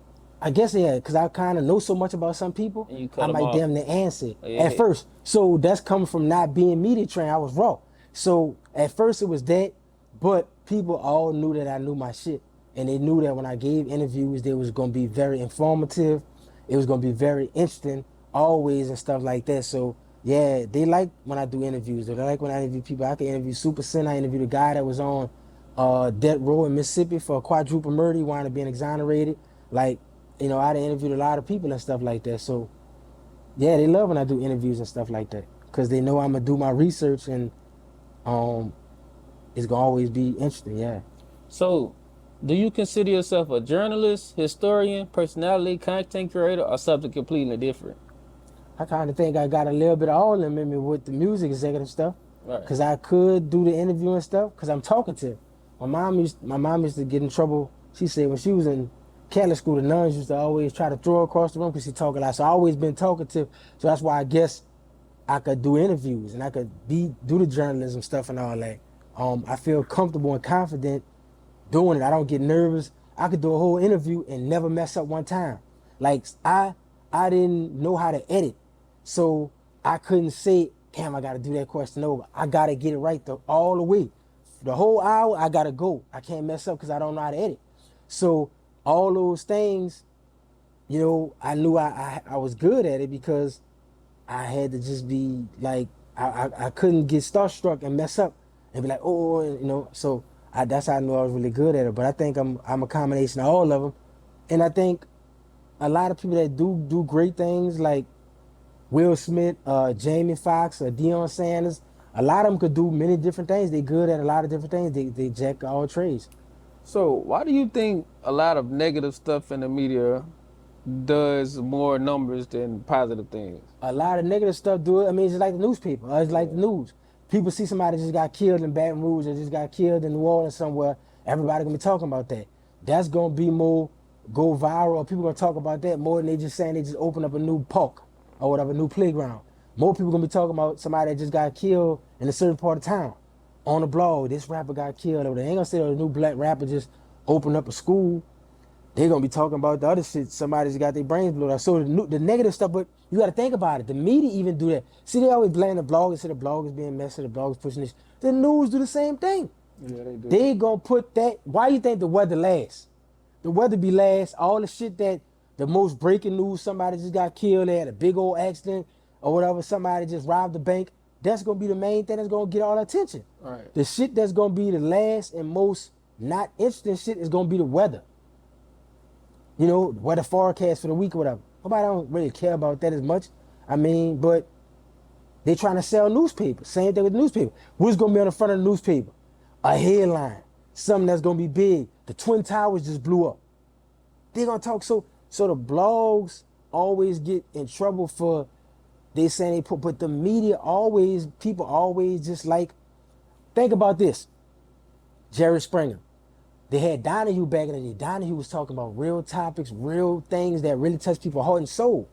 I guess, yeah, because I kind of know so much about some people, I might damn near answer at first. So that's coming from not being media trained. I was raw. So at first it was that, but people all knew that I knew my shit. And they knew that when I gave interviews, they was going to be very informative. It was going to be very interesting, always, and stuff like that. So, yeah, they like when I do interviews. They like when I interview people. I can interview Super Sin. I interviewed a guy that was on death row in Mississippi for a quadruple murder. He wound up being exonerated. Like, I interviewed a lot of people and stuff like that. So, yeah, they love when I do interviews and stuff like that because they know I'm going to do my research and it's going to always be interesting, yeah. So, do you consider yourself a journalist, historian, personality, content curator, or something completely different? I kind of think I got a little bit of all of them in me with the music executive stuff. Right. Because I could do the interviewing stuff because I'm talkative. My mom used to get in trouble. She said when she was in Catholic school, the nuns used to always try to throw her across the room because she talked a lot. So I always been talkative. So that's why I guess I could do interviews and I could do the journalism stuff and all that. I feel comfortable and confident doing it. I don't get nervous. I could do a whole interview and never mess up one time. Like I didn't know how to edit, so I couldn't say, damn, I got to do that question over. I got to get it right all the way. The whole hour, I got to go. I can't mess up because I don't know how to edit. So all those things, you know, I knew I was good at it because I had to just be like, I couldn't get starstruck and mess up and be like, oh, you know. So that's how I knew I was really good at it. But I think I'm a combination of all of them, and I think a lot of people that do great things like Will Smith, Jamie Foxx, Deion Sanders, a lot of them could do many different things. They good at a lot of different things. They jack all trades. So why do you think a lot of negative stuff in the media does more numbers than positive things? A lot of negative stuff do it. I mean, it's just like the newspaper. It's like the news. People see somebody just got killed in Baton Rouge or just got killed in New Orleans somewhere. Everybody gonna be talking about that. That's gonna be more go viral. People gonna talk about that more than they just saying they just opened up a new park or whatever, new playground. More people gonna be talking about somebody that just got killed in a certain part of town on the blog. This rapper got killed. Or they ain't gonna say a new black rapper just opened up a school. They're gonna be talking about the other shit. Somebody's got their brains blown out. So the negative stuff, but you gotta think about it. The media even do that. See, they always blame the bloggers. Say the bloggers being messy, the bloggers pushing this. The news do the same thing. Yeah, they do. They gonna put that. Why you think the weather lasts? The weather be last. All the shit that the most breaking news, somebody just got killed, they had a big old accident or whatever, somebody just robbed the bank. That's gonna be the main thing that's gonna get all the attention. Right. The shit that's gonna be the last and most not interesting shit is gonna be the weather. You know, weather forecast for the week or whatever. Nobody don't really care about that as much. I mean, but they trying to sell newspapers. Same thing with the newspaper. What's gonna be on the front of the newspaper? A headline. Something that's gonna be big. The Twin Towers just blew up. They're gonna talk so the blogs always get in trouble for they saying they put, but the media always, people always just like, think about this. Jerry Springer. They had Donahue back in the day. Donahue was talking about real topics, real things that really touch people's heart and soul.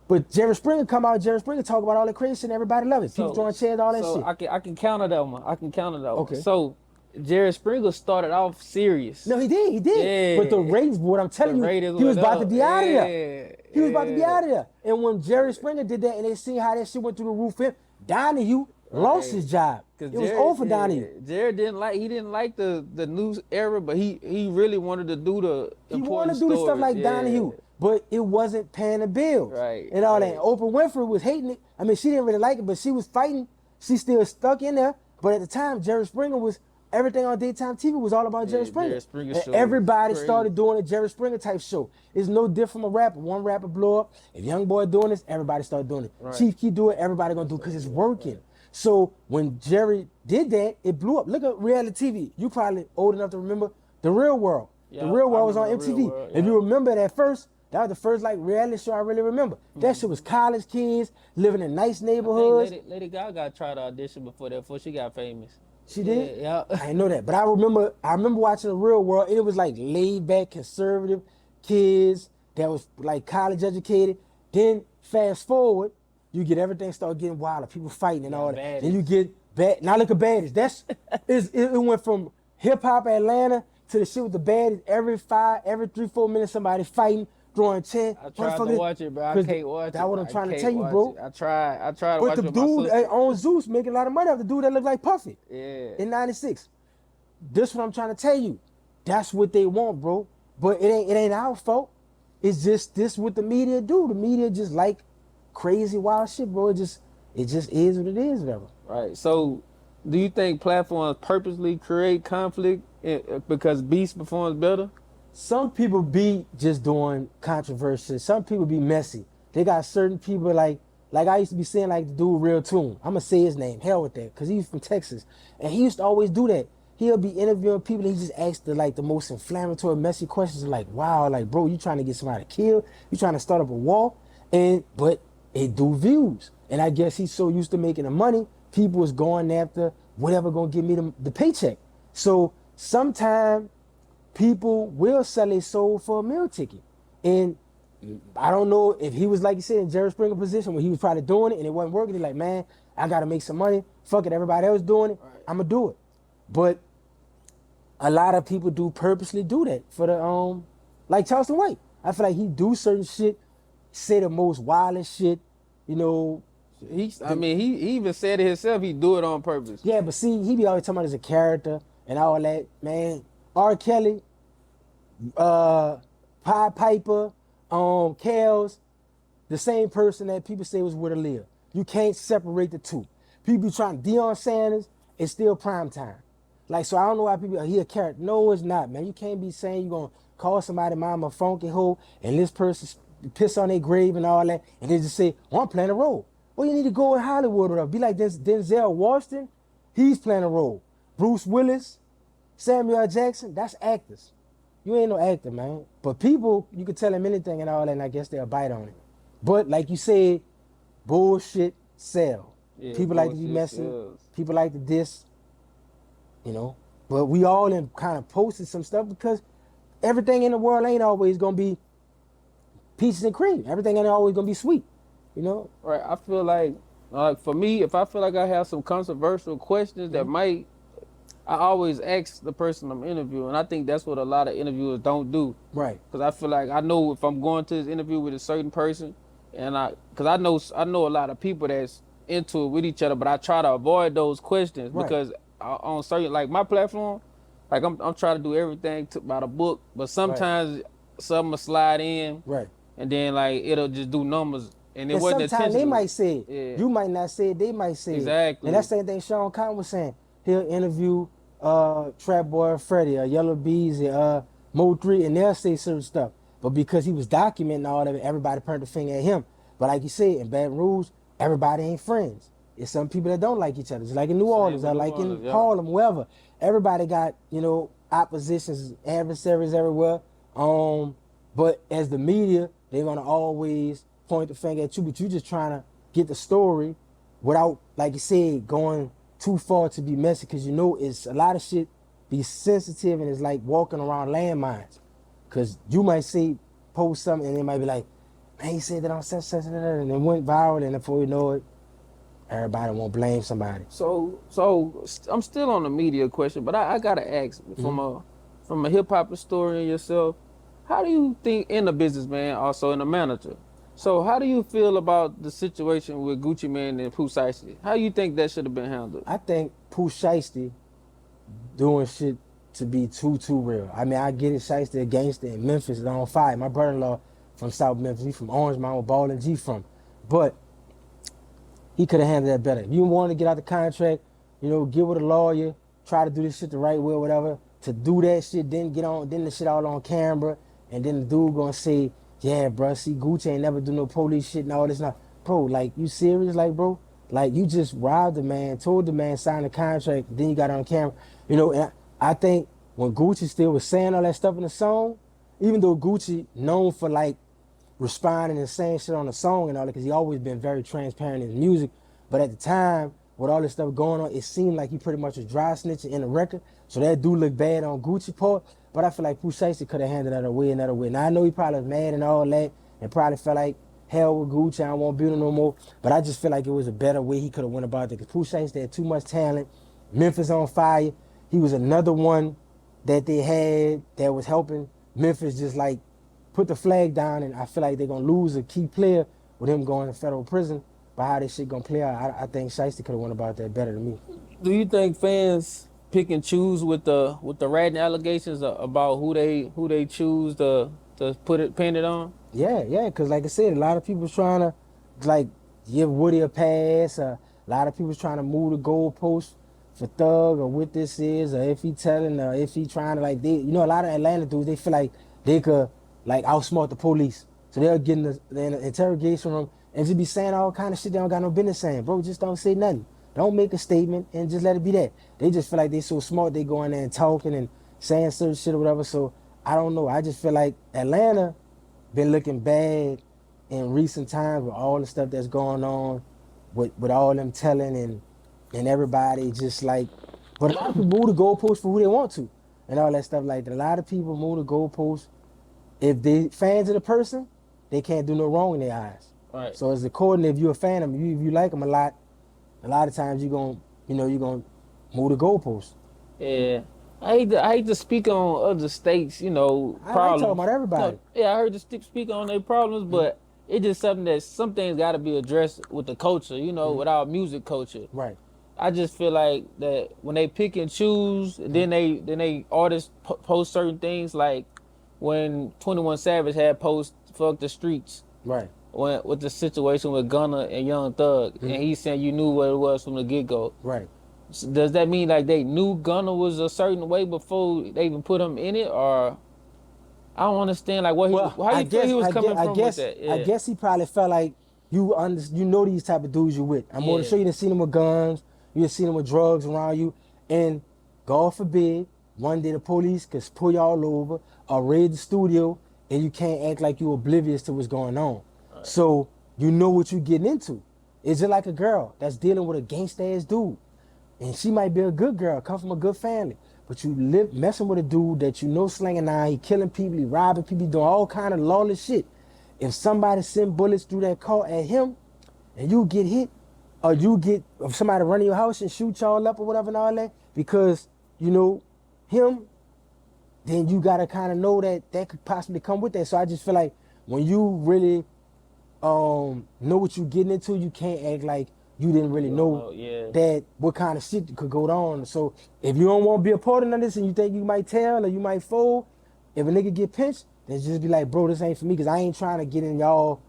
But Jerry Springer come out, Jerry Springer talk about all the crazy shit and everybody love it. People throwing chairs, all that shit. I can counter that one. I can counter that one. Okay. So Jerry Springer started off serious. No, he did. Yeah. But the ratings, what I'm telling you, he was about to be out of there. He was about to be out of there. And when Jerry Springer did that and they seen how that shit went through the roof, Donahue lost his job. It was over Donahue. Jared didn't like the news era, but he really wanted to do the He wanted to do the stuff like Donahue, but it wasn't paying the bills. Right. And all that. Oprah Winfrey was hating it. I mean, she didn't really like it, but she was fighting. She still stuck in there. But at the time, Jerry Springer was, everything on daytime TV was all about Jerry Springer. Jerry Springer And show everybody crazy. started doing a Jerry Springer type show. It's no different from a rapper. One rapper blow up. If Young Boy doing this, everybody start doing it. Right. Chief Keef do it, everybody gonna do it because it's working. So when Jerry did that, it blew up. Look at reality TV. You probably old enough to remember The Real World. Yeah, The Real World I was on remember The MTV. Real World, If yeah. you remember that first, that was the first like reality show I really remember. That shit was college kids living in nice neighborhoods. Lady Gaga tried to audition before she got famous. She did? Yeah. I didn't know that. But I remember watching The Real World, and it was like laid back, conservative kids that was like college educated. Then fast forward, you get everything start getting wilder, people fighting and all that. baddies. Then you get bad. Now look at baddies. It went from hip hop Atlanta to the shit with the baddies. Every 3-4 minutes somebody fighting, throwing chairs. I tried to watch it, bro. I can't watch it. That's what I'm I trying to can't tell you, watch bro. it. I tried to But watch the it with my dude sister. on Zeus making a lot of money off the dude that looked like Puffy. Yeah. In '96. This what I'm trying to tell you. That's what they want, bro. But it ain't our fault. It's just this what the media do. The media just like crazy wild shit, bro. It just is what it is, whatever. Right. So, do you think platforms purposely create conflict because Beast performs better? Some people be just doing controversy. Some people be messy. They got certain people like I used to be saying like the dude Real Tune. I'm gonna say his name. Hell with that, cause he's from Texas, and he used to always do that. He'll be interviewing people and he just asks the most inflammatory, messy questions like, wow, like bro, you trying to get somebody killed? You trying to start up a war? But it do views. And I guess he's so used to making the money, people is going after whatever gonna give me the paycheck. So sometimes people will sell their soul for a meal ticket. And I don't know if he was, like you said, in Jerry Springer position where he was probably doing it and it wasn't working. He's like, man, I gotta make some money. Fuck it, everybody else doing it. Right. I'ma do it. But a lot of people do purposely do that for the like Charleston White. I feel like he do certain shit, say the most wildest shit, you know. He even said it himself. He do it on purpose. Yeah, but see, he be always talking about as a character and all that, man. R. Kelly, Pied Piper, Kels, the same person that people say was with Aaliyah. You can't separate the two. People be trying, Deion Sanders is still prime time. Like, so I don't know why people, he a character. No, it's not, man. You can't be saying you're going to call somebody mama a funky hoe and this person piss on their grave and all that, and they just say, oh, I'm playing a role. Well, you need to go in Hollywood or whatever. Be like this Denzel Washington, he's playing a role. Bruce Willis, Samuel Jackson, that's actors. You ain't no actor, man. But people, you can tell them anything and all that, and I guess they'll bite on it. But like you said, bullshit sell. Yeah, People like to be bullshit messy. sells. People like to diss, you know. But we all in kind of posted some stuff because everything in the world ain't always gonna be peaches and cream. Everything ain't always gonna be sweet, you know. Right. I feel like for me, if I feel like I have some controversial questions that might, I always ask the person I'm interviewing. I think that's what a lot of interviewers don't do. Right. Because I feel like I know if I'm going to this interview with a certain person, and because I know a lot of people that's into it with each other, but I try to avoid those questions Right. because on certain, like my platform, like I'm trying to do everything by the book, but sometimes something will slide in, Right. and then like it'll just do numbers, and it And wasn't sometimes they intentional. might say it. Yeah. You might not say it, they might say Exactly. it. And that's the same thing Sean Cotton was saying. He'll interview Trap Boy Freddie or Yellow Bees or Mo 3 and they'll say certain stuff. But because he was documenting all of it, everybody pointed the finger at him. But like you said, in Baton Rouge, everybody ain't friends. It's some people that don't like each other. It's like in New Orleans or like in Harlem, wherever. Everybody got, you know, oppositions, adversaries everywhere. But as the media, they're gonna always point the finger at you, but you just trying to get the story without, like you said, going too far to be messy, because you know it's a lot of shit be sensitive and it's like walking around landmines. Because you might say, post something and it might be like, man, he said that on such, and it went viral, and before you know it, everybody won't blame somebody. So I'm still on the media question, but I gotta ask from a hip hop historian yourself, how do you think, in a businessman, also in a manager? So how do you feel about the situation with Gucci Mane and Pooh Shiesty? How you think that should have been handled? I think Pooh Shiesty doing shit to be too real. I mean, I get it, Shiesty a gangster in Memphis is on fire. My brother-in-law from South Memphis, he from Orange Mountain where Ball and G from. But he could have handled that better. If you wanted to get out the contract, you know, get with a lawyer, try to do this shit the right way or whatever. To do that shit, then the shit all on camera, and then the dude gonna say, yeah, bro, see, Gucci ain't never do no police shit and all this. Now, bro, like, you serious? Like, bro, like, you just robbed the man, told the man, sign the contract, then you got it on camera. You know, and I think when Gucci still was saying all that stuff in the song, even though Gucci known for, like, responding and saying shit on the song and all that, because he always been very transparent in his music, but at the time, with all this stuff going on, it seemed like he pretty much was dry snitching in the record, so that do look bad on Gucci part. But I feel like Pooh Shiesty could have handled that away another way. Now I know he probably was mad and all that, and probably felt like hell with Gucci, I don't want to be with him no more. But I just feel like it was a better way he could have went about it, because Pooh Shiesty had too much talent. Memphis on fire. He was another one that they had that was helping Memphis just like put the flag down, and I feel like they're gonna lose a key player with him going to federal prison. But how this shit gonna play out, I think Shiesty could have went about that better than me. Do you think fans pick and choose with the ratting allegations about who they choose to pin it on? Yeah, because like I said, a lot of people trying to like give Woody a pass. A lot of people trying to move the goalpost for Thug or what this is, or if he telling, or if he trying to like, they, you know, a lot of Atlanta dudes, they feel like they could like outsmart the police, so they'll get in the interrogation room and just be saying all kind of shit they don't got no business saying. Bro, just don't say nothing. Don't make a statement and just let it be that. They just feel like they so smart, they go in there and talking and saying certain shit or whatever. So I don't know. I just feel like Atlanta been looking bad in recent times with all the stuff that's going on, with all them telling and everybody just like, but a lot of people move the goalposts for who they want to and all that stuff like that. A lot of people move the goalposts. If they fans of the person, they can't do no wrong in their eyes. Right. So it's according, if you're a fan of them, if you like them a lot of times you're gonna move the goalposts. Yeah. I hate to speak on other states, you know, I problems. ain't talking about everybody. No, yeah, I heard to speak on their problems, but it's just something that some things got to be addressed with the culture, you know, with our music culture. Right. I just feel like that when they pick and choose, then they artists post certain things like when 21 Savage had post "fuck the streets" Right. when with the situation with Gunna and Young Thug, Mm-hmm. and he said you knew what it was from the get go. Right. So does that mean like they knew Gunna was a certain way before they even put him in it, or I don't understand like what Well, how you feel he was coming from with that? I Yeah, guess he probably felt like you know these type of dudes you with. I'm more than yeah, sure you done seen them with guns, you done seen them with drugs around you, and God forbid one day the police could pull you all over or raid the studio, and you can't act like you oblivious to what's going on. right. So you know what you getting into. Is it like a girl that's dealing with a gangsta ass dude? And she might be a good girl, come from a good family. But you live messing with a dude that you know slinging iron, he killing people, he robbing people, he doing all kind of lawless shit. If somebody send bullets through that car at him and you get hit, or if somebody run in your house and shoot y'all up or whatever and all that, because you know him, then you gotta kind of know that could possibly come with that. So I just feel like when you really know what you're getting into, you can't act like you didn't really You don't know yeah. that what kind of shit could go on. So if you don't want to be a part of none of this and you think you might tell or you might fold, if a nigga get pinched, then just be like, bro, this ain't for me, because I ain't trying to get in y'all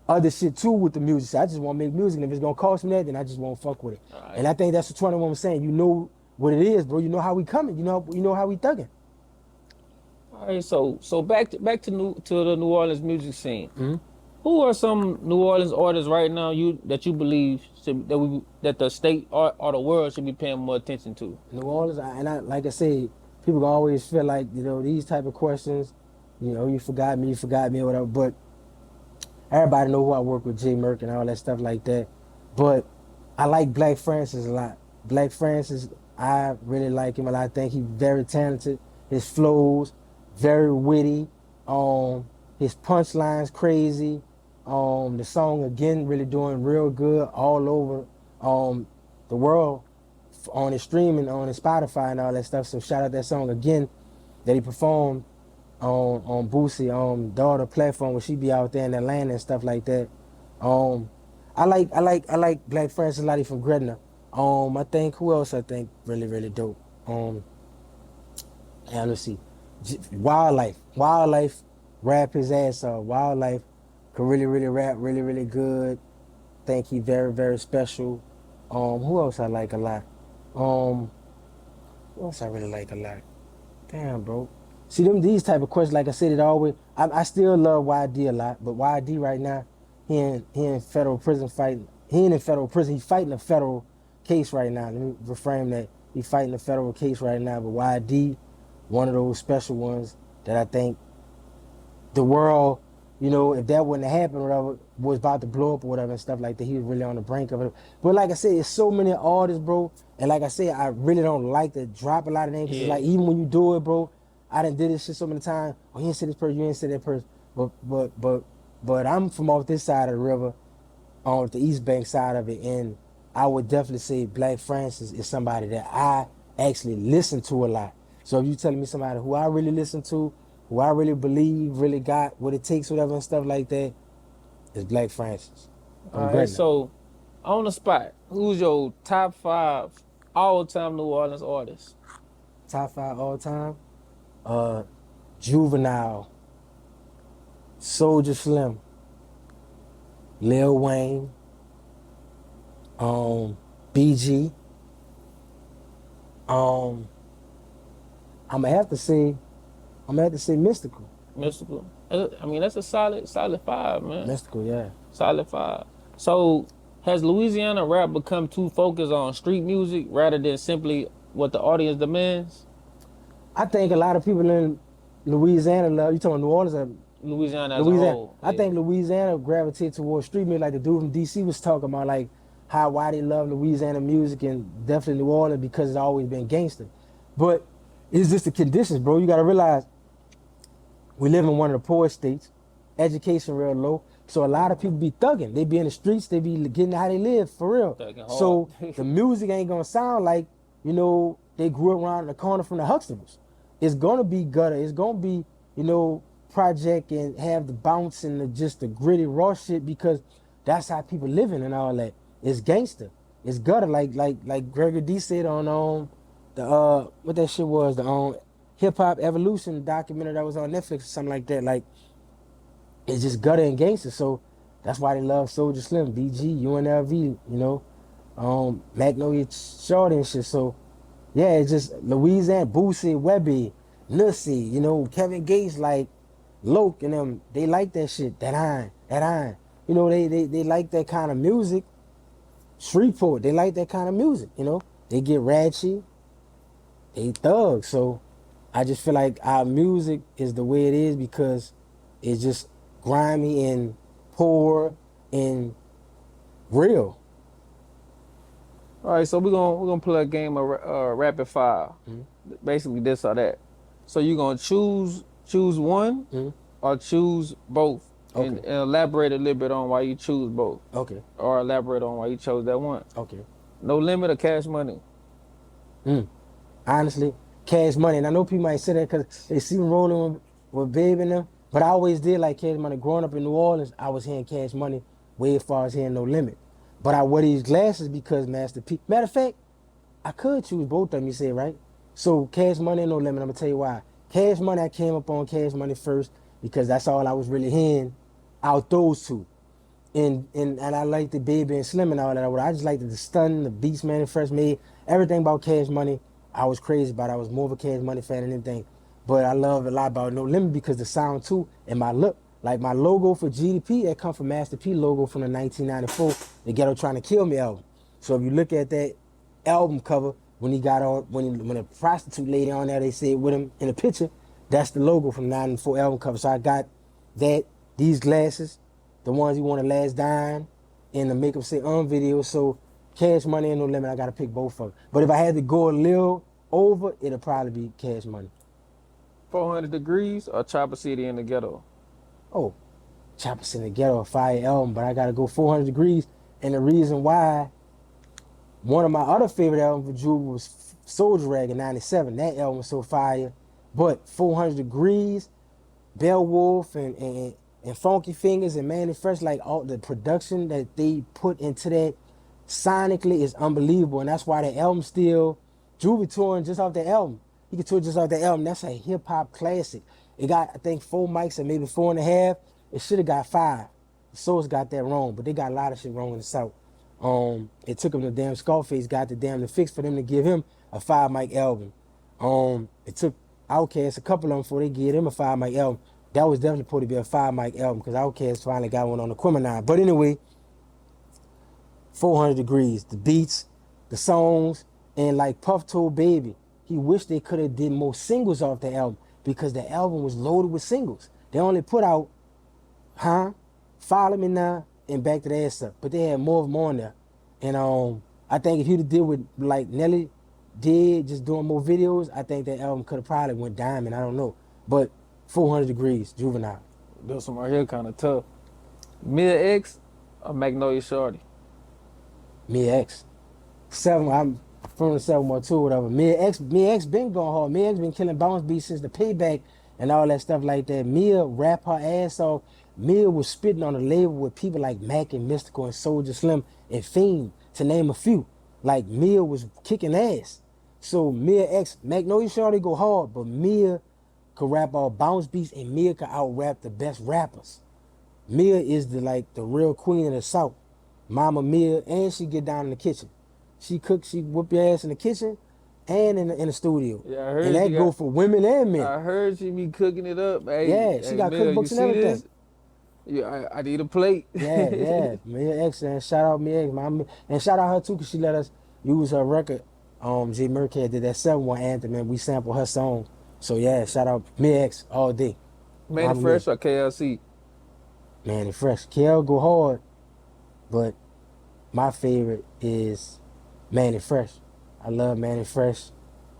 other shit too with the music. So I just want to make music, and if it's gonna cost me that, then I just won't fuck with it. Right. And I think that's what 21 was saying. You know what it is, bro. You know how we coming. You know how we thugging. All right, so back to the New Orleans music scene. Mm-hmm. Who are some New Orleans artists right now that you believe that the state or the world should be paying more attention to? New Orleans, like I said, people always feel like, these type of questions, you forgot me, or whatever. But everybody know who I work with, J Merck and all that stuff like that. But I like Black Francis a lot. Black Francis, I really like him a lot. I think he's very talented. His flows, very witty. His punchlines crazy. The song again really doing real good all over the world on his streaming, on his Spotify and all that stuff. So shout out that song again that he performed on Boosie, daughter platform where she be out there in Atlanta and stuff like that. I like Black Francis a lot. He from Gretna. I think who else I think really really dope. Let's see, Wildlife, rap his ass off. Wildlife could really really rap really really good. Think he very very special. Who else I like a lot? Who else I really like a lot? Damn, bro. See these type of questions, like I said, I still love YD a lot, but YD right now, he in federal prison fighting. He ain't in federal prison. He's fighting a federal case right now. Let me reframe that. He's fighting a federal case right now, but YD, one of those special ones that I think the world, if that wouldn't have happened or whatever, was about to blow up or whatever and stuff like that, he was really on the brink of it. But like I said, it's so many artists, bro. And like I said, I really don't like to drop a lot of names, because it's like, even when you do it, bro, I done did this shit so many times. Oh, you didn't say this person, you didn't say that person. But I'm from off this side of the river, on the East Bank side of it, and I would definitely say Black Francis is somebody that I actually listen to a lot. So if you telling me somebody who I really listen to, who I really believe, really got what it takes, whatever and stuff like that, is Black Francis. All right, so on the spot, who's your top 5 all-time New Orleans artists? Top 5 all time? Juvenile, Soulja Slim, Lil Wayne, BG. I'm gonna have to say Mystical. Mystical. I mean, that's a solid 5, man. Mystical, yeah. Solid 5. So, has Louisiana rap become too focused on street music rather than simply what the audience demands? I think a lot of people in Louisiana love. You talking New Orleans or Louisiana as a whole. I think Louisiana gravitate towards street music, like the dude from DC was talking about, like why they love Louisiana music and definitely New Orleans, because it's always been gangster. But it's just the conditions, bro. You gotta realize we live in one of the poorest states, education real low, so a lot of people be thugging. They be in the streets, they be getting how they live for real. So the music ain't gonna sound like, they grew up around the corner from the Huxtables. It's gonna be gutter. It's gonna be, project and have the bounce and just the gritty raw shit, because that's how people living and all that. It's gangster. It's gutter, like Gregory D said on the what that shit was, the Hip Hop Evolution documentary that was on Netflix or something like that. Like, it's just gutter and gangster. So that's why they love Soulja Slim, BG, UNLV, you know, Magnolia Shorty and shit. So yeah, it's just Louisiana, Boosie, Webby, Nussy, you know, Kevin Gates, like Loke and them, they like that shit. That iron. You know, they like that kind of music. Shreveport, they like that kind of music, you know. They get ratchet, they thugs. So I just feel like our music is the way it is because it's just grimy and poor and real. All right, so we're gonna play a game of rapid fire. Basically this or that. So you're gonna choose one Mhm. or choose both, and, Okay. and elaborate a little bit on why you choose both, Okay. or elaborate on why you chose that one. Okay. No limit or Cash Money. Honestly, Cash Money. And I know people might say that because they see me rolling with Babe and them, but I always did like Cash Money. Growing up in New Orleans, I was hearing Cash Money way as far as hearing No Limit. But I wear these glasses because Master P. Matter of fact, I could choose both of them, you said, right? So Cash Money and No Limit, I'm going to tell you why. Cash Money, I came up on Cash Money first because that's all I was really hearing out those two. And I liked the Baby and Slim and all that. I just liked the stun, the beats Man and Fresh made. Everything about Cash Money, I was crazy about. I was more of a Cash Money fan than anything. But I love a lot about No Limit because the sound too and my look. Like my logo for Geedy P, that come from Master P logo from the 1994, the Ghetto Trying to Kill Me album. So if you look at that album cover, when he got on, when a prostitute lady on there, they said with him in the picture, that's the logo from the 94 album cover. So I got that, these glasses, the ones you want to last dime, and the Make 'Em Say video. So Cash Money and No Limit, I got to pick both of them. But if I had to go a little over, it'll probably be Cash Money. 400 Degrees or Chopper City in the Ghetto. Oh, Choppers in the Ghetto, a fire album, but I got to go 400 Degrees. And the reason why, one of my other favorite albums for Drew was Soldier Rag in 97. That album was so fire. But 400 Degrees, Beowulf, and Funky Fingers and Manny Fresh, like all the production that they put into that sonically is unbelievable. And that's why the album still, Drew be touring just off the album. He could tour just off the album. That's a hip hop classic. It got, I think, 4 mics and maybe 4.5. It should have got 5. The Souls got that wrong, but they got a lot of shit wrong in the South. It took him the damn Scarface got the damn the fix for them to give him a 5 mic album. It took Outkast a couple of them before they gave him a 5 mic album. That was definitely supposed to be a 5 mic album because Outkast finally got one on the Criminal. But anyway, 400 Degrees, the beats, the songs, and like Puff told Baby, he wished they could have did more singles off the album because the album was loaded with singles. They only put out, Follow Me Now, and Back to the Ass Up, but they had more of them on there. And I think if he'd have did what like Nelly did, just doing more videos, I think that album could have probably went diamond. I don't know, but 400 Degrees, Juvenile. This one right here kind of tough. Mia X or Magnolia Shorty. Mia X. I'm from the 712, whatever. Mia X been going hard. Mia X been killing bounce beats since the Payback and all that stuff like that. Mia rap her ass off. Mia was spitting on the label with people like Mac and Mystical and Soulja Slim and Fiend, to name a few. Like Mia was kicking ass. So Mia X, Magnolia Shorty go hard, but Mia could rap all bounce beats and Mia could out rap the best rappers. Mia is the real queen of the South. Mama Mia, and she get down in the kitchen. She cook, she whoop your ass in the kitchen and in the studio. Yeah, I heard. And that go for women and men. I heard she be cooking it up. Hey, Yeah, she got Mia, cookbooks and everything. This? Yeah, I need a plate. Yeah. Mia X, and shout out Mia X. And shout out her too, because she let us use her record. J Murkhead did that 7-1 anthem, and we sampled her song. So yeah, shout out Mia X all day. Manny Fresh or KLC? Manny Fresh. KL go hard, but my favorite is Manny Fresh. I love Manny Fresh.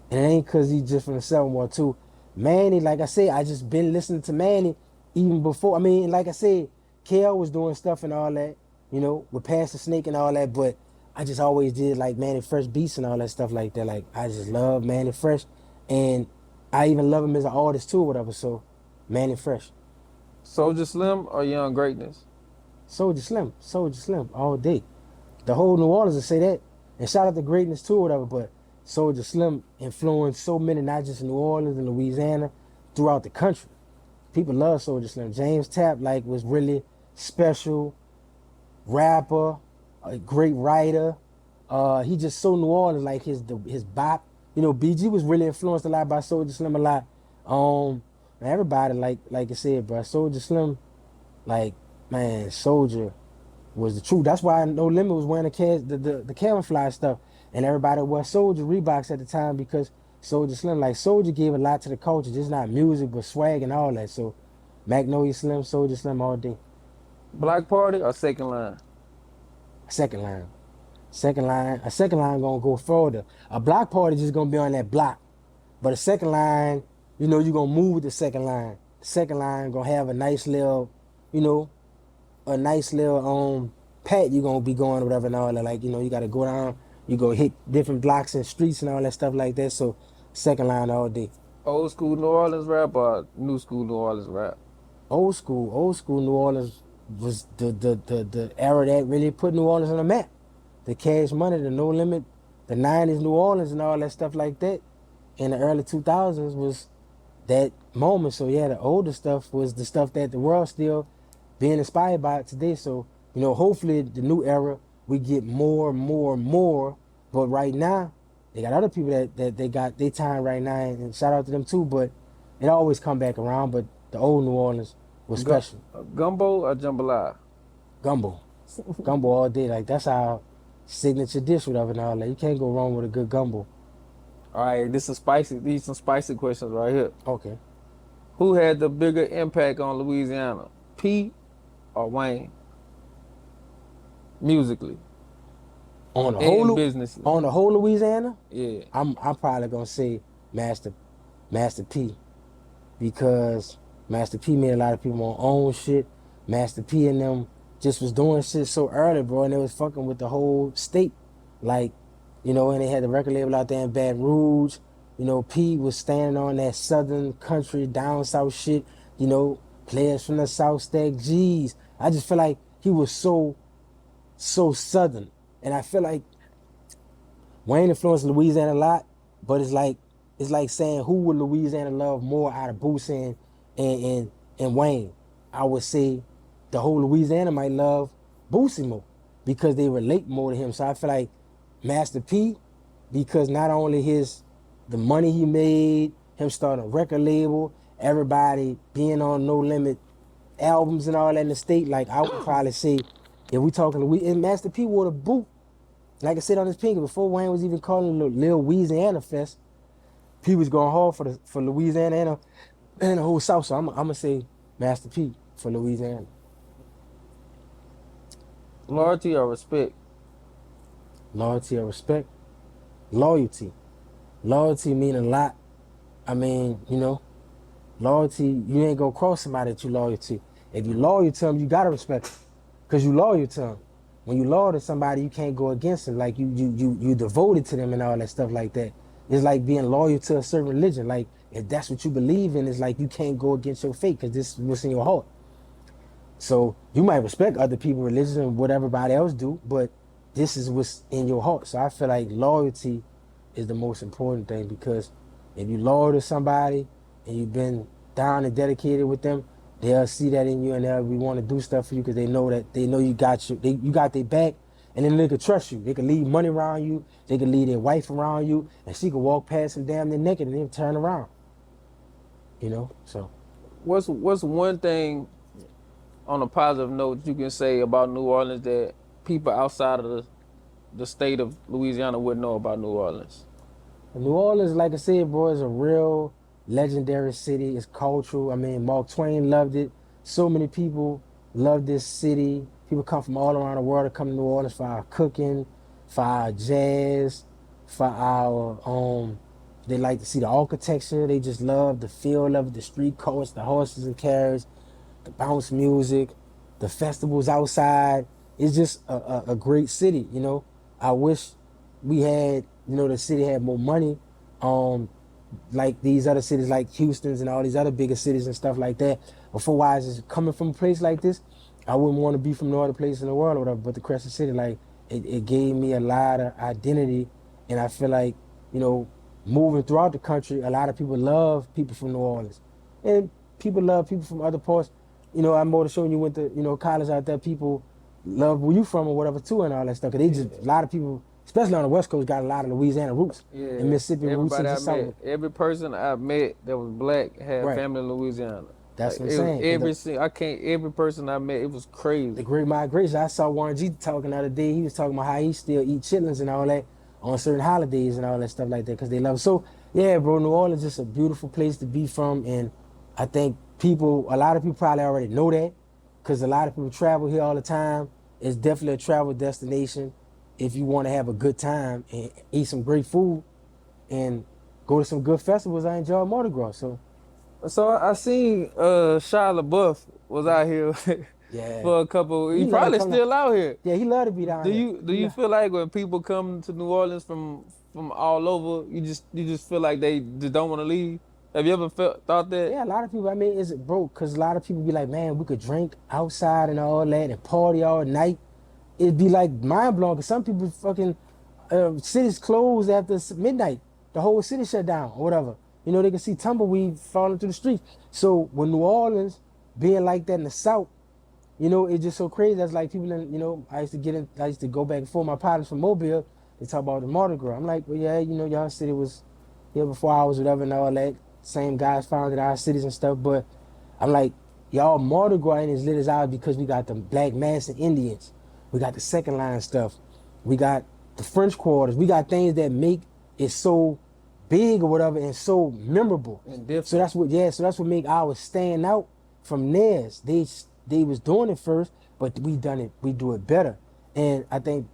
And it ain't because he's just from the 712. Manny, like I said, I just been listening to Manny even before. I mean, like I said, KL was doing stuff and all that, you know, with Pastor Snake and all that, but I just always did like Manny Fresh beats and all that stuff like that. Like, I just love Manny Fresh. And I even love him as an artist too, whatever. So, Manny Fresh. Soulja Slim or Young Greatness? Soulja Slim, all day. The whole New Orleans will say that. And shout out to Greatness too, whatever. But Soulja Slim influenced so many, not just in New Orleans and Louisiana, throughout the country. People love Soulja Slim. James Tapp like was really special rapper, a great writer. He just so New Orleans, like his bop. You know, BG was really influenced a lot by Soulja Slim a lot. Everybody like I said, bro, Soulja Slim, like man, Soulja was the truth. That's why No Limit was wearing the camouflage stuff, and everybody wore Soulja Reeboks at the time because Soulja Slim, like Soulja gave a lot to the culture, just not music but swag and all that. So Magnolia Slim, Soulja Slim all day. Block party or second line? Second line. A second line gonna go further. A block party just gonna be on that block. But a second line, you know, you gonna move with the second line. The second line gonna have a nice little, you know, a nice little pat you gonna be going or whatever and all that. Like, you know, you gotta go down, you go hit different blocks and streets and all that stuff like that. So second line all day. Old school New Orleans rap or new school New Orleans rap? Old school New Orleans was the era that really put New Orleans on the map. The Cash Money, the No Limit, the 90s New Orleans and all that stuff like that. In the early 2000s was that moment. So yeah, the older stuff was the stuff that the world still being inspired by it today. So, you know, hopefully the new era, we get more. But right now, they got other people that they got their time right now, and shout out to them too. But it always come back around. But the old New Orleans was special. Gumbo or jambalaya? Gumbo. Gumbo all day. Like, that's our signature dish, whatever and all that. You can't go wrong with a good gumbo. All right, these some spicy questions right here. Okay. Who had the bigger impact on Louisiana, P or Wayne? Musically. On the and whole business. On the whole Louisiana? Yeah. I'm probably gonna say Master P, because Master P made a lot of people on own shit. Master P and them just was doing shit so early, bro, and they was fucking with the whole state. Like, you know, and they had the record label out there in Baton Rouge. You know, P was standing on that southern country, down south shit. You know, players from the South Stack G's. I just feel like he was so southern. And I feel like Wayne influenced Louisiana a lot, but it's like saying who would Louisiana love more out of Boosie and Wayne. I would say the whole Louisiana might love Boosie more because they relate more to him. So I feel like Master P, because not only the money he made, him starting a record label, everybody being on No Limit albums and all that in the state, like I would probably say, if we talking and Master P wore the boot, like I said on his pinky, before Wayne was even calling it Lil Louisiana Fest, P was going hard for Louisiana and the whole South. So I'm gonna say Master P for Louisiana. Loyalty or respect? Loyalty or respect? Loyalty. Loyalty mean a lot. I mean, you know, loyalty, you ain't gonna cross somebody that you loyal to. If you loyal to them, you gotta respect them, because you loyal to them. When you loyal to somebody, you can't go against them. Like you devoted to them and all that stuff like that. It's like being loyal to a certain religion. Like, if that's what you believe in, it's like you can't go against your faith because this is what's in your heart. So you might respect other people's religion and what everybody else do, but this is what's in your heart. So I feel like loyalty is the most important thing, because if you loyal to somebody and you've been down and dedicated with them, they'll see that in you and they'll want to do stuff for you because they know you got you got their back, and then they can trust you. They can leave money around you. They can leave their wife around you, and she can walk past them damn near naked and then turn around. You know, so. What's one thing on a positive note you can say about New Orleans that people outside of the state of Louisiana wouldn't know about New Orleans? New Orleans, like I said, bro, is a real legendary city. It's cultural. I mean, Mark Twain loved it. So many people love this city. People come from all around the world to come to New Orleans for our cooking, for our jazz, for our they like to see the architecture. They just love the feel of it, the street courts, the horses and carriages, the bounce music, the festivals outside. It's just a great city, you know. I wish we had, you know, the city had more money, like these other cities like Houston's and all these other bigger cities and stuff like that. Otherwise, it's coming from a place like this, I wouldn't want to be from no other place in the world or whatever, but the Crescent City, like, it gave me a lot of identity, and I feel like you know, moving throughout the country, a lot of people love people from New Orleans, and people love people from other parts. You know, I'm more showing you went to college out there. People love where you from or whatever too, and all that stuff. Cause they just a lot of people, especially on the West Coast, got a lot of Louisiana roots and Yeah, Mississippi roots and everybody I just met, South. every person I met that was black had Right. family in Louisiana. That's Like what I'm it was saying. Cause I can't. Every person I met, it was the crazy. Great Migration. I saw Warren G talking the other day. He was talking about how he still eat chitlins and all that on certain holidays and all that stuff like that because they love it. So yeah, bro, New Orleans is just a beautiful place to be from, and I think a lot of people probably already know that because a lot of people travel here all the time. It's definitely a travel destination if you want to have a good time and eat some great food and go to some good festivals. I enjoy Mardi Gras. So So I seen Shia LaBeouf was out here yeah, for a couple. He he love to probably come down. still out here. Yeah, he love to be down here. Do you feel like when people come to New Orleans from all over, you just feel like they just don't want to leave? Have you ever thought that? Yeah, a lot of people. I mean, is it broke? Because a lot of people be like, man, we could drink outside and all that and party all night. It'd be like mind blowing. Because some people fucking cities closed after midnight. The whole city shut down or whatever. You know, they can see tumbleweed falling through the streets. So when New Orleans being like that in the South, you know, it's just so crazy. That's like people in, I used to go back and forth. My partners from Mobile, they talk about the Mardi Gras. I'm like, well, yeah, y'all city was here before I was, whatever, and all that. Same guys founded our cities and stuff. But I'm like, y'all Mardi Gras ain't as lit as ours because we got the Black Mass and Indians. We got the second line stuff. We got the French quarters. We got things that make it so big or whatever and so memorable. And different. So that's what make ours stand out from theirs. They was doing it first, but we do it better. And I think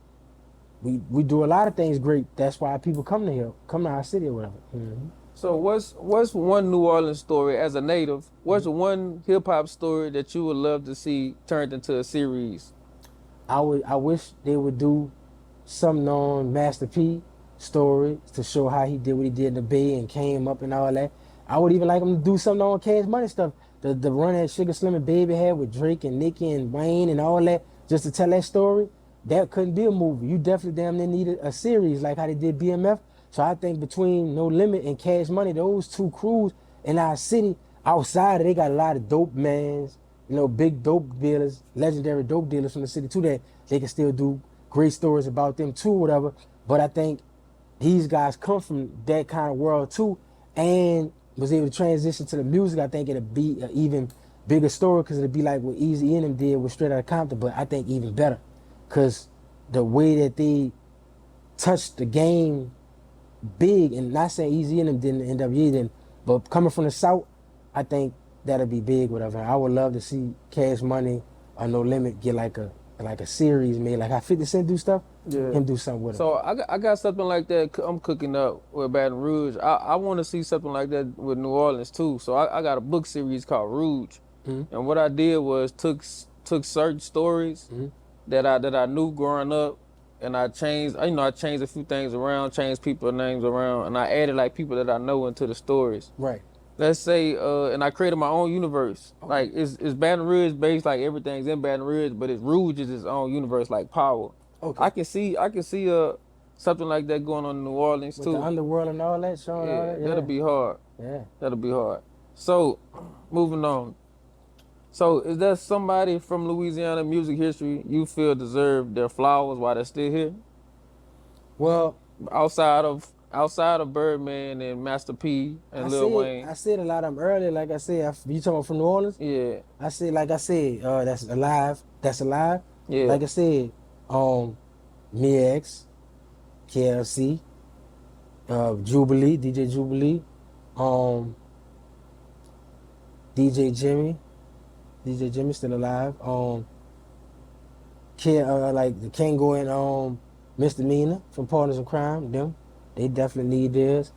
we do a lot of things great. That's why people come to our city or whatever. Mm-hmm. So what's one New Orleans story as a native? What's one hip hop story that you would love to see turned into a series? I wish they would do something on Master P story to show how he did what he did in the Bay and came up and all that. I would even like him to do something on Cash Money stuff. The run that Sugar Slim and Baby had with Drake and Nicki and Wayne and all that, just to tell that story, that couldn't be a movie. You definitely damn near needed a series like how they did BMF. So I think between No Limit and Cash Money, those two crews in our city, outside they got a lot of dope mans, big dope dealers, legendary dope dealers from the city too, that they can still do great stories about them too, whatever. But I think these guys come from that kind of world too, and was able to transition to the music. I think it'll be an even bigger story because it'll be like what Eazy and them did with Straight Outta Compton, but I think even better because the way that they touched the game big, and not saying Eazy and them didn't end up either, but coming from the South, I think that'll be big, whatever. I would love to see Cash Money or No Limit get like a series made, like how 50 Cent do stuff, him do something with it. So I got something like that I'm cooking up with Baton Rouge. I want to see something like that with New Orleans too. So I got a book series called Rouge, and what I did was took certain stories that I knew growing up, and I changed a few things around, changed people's names around, and I added like people that I know into the stories. Right. Let's say, and I created my own universe. Okay. Like it's Baton Rouge based, like everything's in Baton Rouge, but it's Rouge is its own universe, like Power. Okay. I can see something like that going on in New Orleans with too. The underworld and all that, showing all that. Yeah. That'll be hard. Yeah. That'll be hard. So, moving on. So, is there somebody from Louisiana music history you feel deserve their flowers while they're still here? Well, outside of Birdman and Master P and Lil Wayne. I said a lot of them earlier. Like I said, you talking about from New Orleans? Yeah. I said, that's alive. That's alive. Yeah. Like I said, Me X, KLC, Jubilee, DJ Jubilee, DJ Jimmy. DJ Jimmy still alive. Like the Kango and Misdemeanor from Partners in Crime. Them, they definitely need theirs.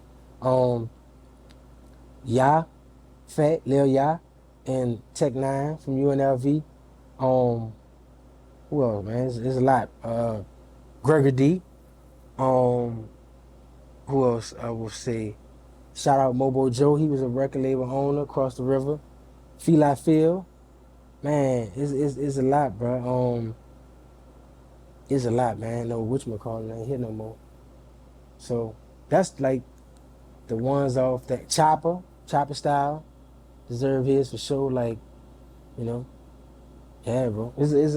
Fat Lil Ya, and Tech Nine from UNLV. Who else, man? It's a lot. Gregor D. Who else? I will say. Shout out Mobo Joe. He was a record label owner across the river. Feel Phil. Man, it's a lot, bro. It's a lot, man. No whatchamacallit ain't here no more. So that's like the ones off that Chopper style deserve his for sure. Like, you know, yeah, bro. There's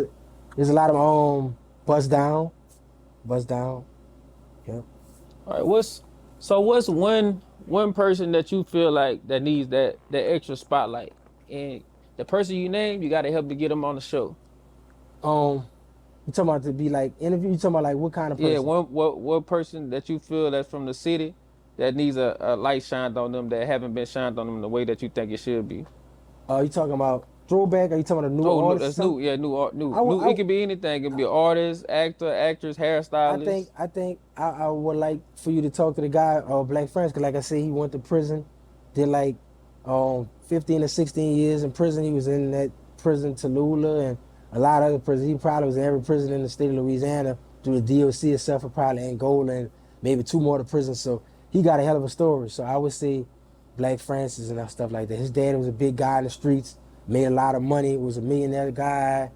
a lot of bust down. Yeah. All right, what's one person that you feel like that needs that extra spotlight, and the person you name, you got to help to get them on the show. You talking about to be like interview? You talking about like what kind of Yeah, person? what person that you feel that's from the city that needs a light shined on them that haven't been shined on them the way that you think it should be. You talking about throwback? Are you talking about a new Oh, no, artist or that's new. something? Yeah, new, I, new. I, It could be anything. It could be an artist, actor, actress, hairstylist. I would like for you to talk to the guy, Black Friends, because like I said, he went to prison, did like 15 or 16 years in prison. He was in that prison Tallulah and a lot of other prisons. He probably was in every prison in the state of Louisiana through the DOC itself, or probably Angola and maybe two more to prison. So he got a hell of a story. So I would say Black Francis and stuff like that. His dad was a big guy in the streets, made a lot of money, was a millionaire guy.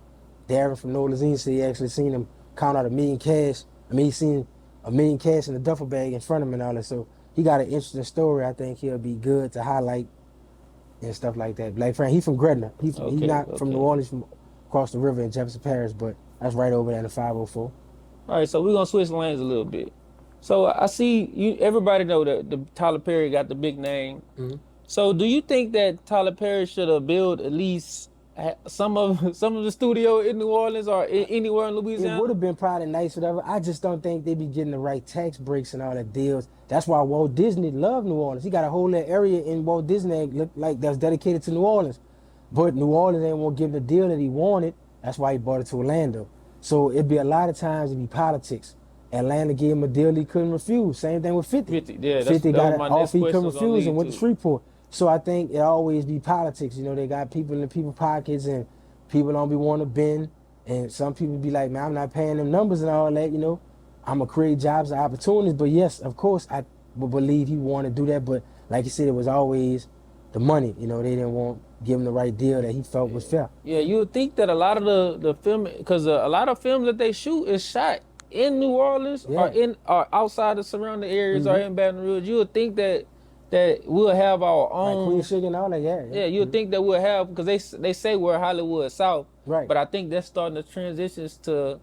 Darren from NOLA said he actually seen him count out $1 million cash. I mean, he seen $1 million cash in a duffel bag in front of him and all that. So he got an interesting story. I think he'll be good to highlight and stuff like that. Black Frank, he from Gretna. He Okay, not from okay. New Orleans, from across the river in Jefferson Parish, but that's right over there in the 504. All right, so we're gonna switch lanes a little bit. So I see you. Everybody know that the Tyler Perry got the big name. Mm-hmm. So do you think that Tyler Perry should have built at least some of the studio in New Orleans or anywhere in It Louisiana? would have been probably nice, whatever. I just don't think they be getting the right tax breaks and all that deals. That's why Walt Disney loved New Orleans. He got a whole little area in Walt Disney look like that's dedicated to New Orleans. But New Orleans ain't want to give him the deal that he wanted. That's why he brought it to Orlando. So it'd be a lot of times it'd be politics. Atlanta gave him a deal he couldn't refuse. Same thing with 50. 50. Yeah, 50 that got was an my next offer he question couldn't was gonna refuse and lead went to to. Shreveport. So I think it always be politics. You know, they got people in the people's pockets and people don't be wanting to bend. And some people be like, man, I'm not paying them numbers and all that, you know. I'm going to create jobs and opportunities. But yes, of course, I would believe he wanted to do that. But like you said, it was always the money. You know, they didn't want to give him the right deal that he felt was fair. Yeah, you would think that a lot of the film, because a lot of films that they shoot is shot in New Orleans Yeah. or outside the surrounding areas or Mhm. in Baton Rouge. You would think that we'll have our Like own. Queen Sugar and all that, yeah. Yeah, you would think that we'll have, because they say we're Hollywood South, Right. but I think that's starting to transition to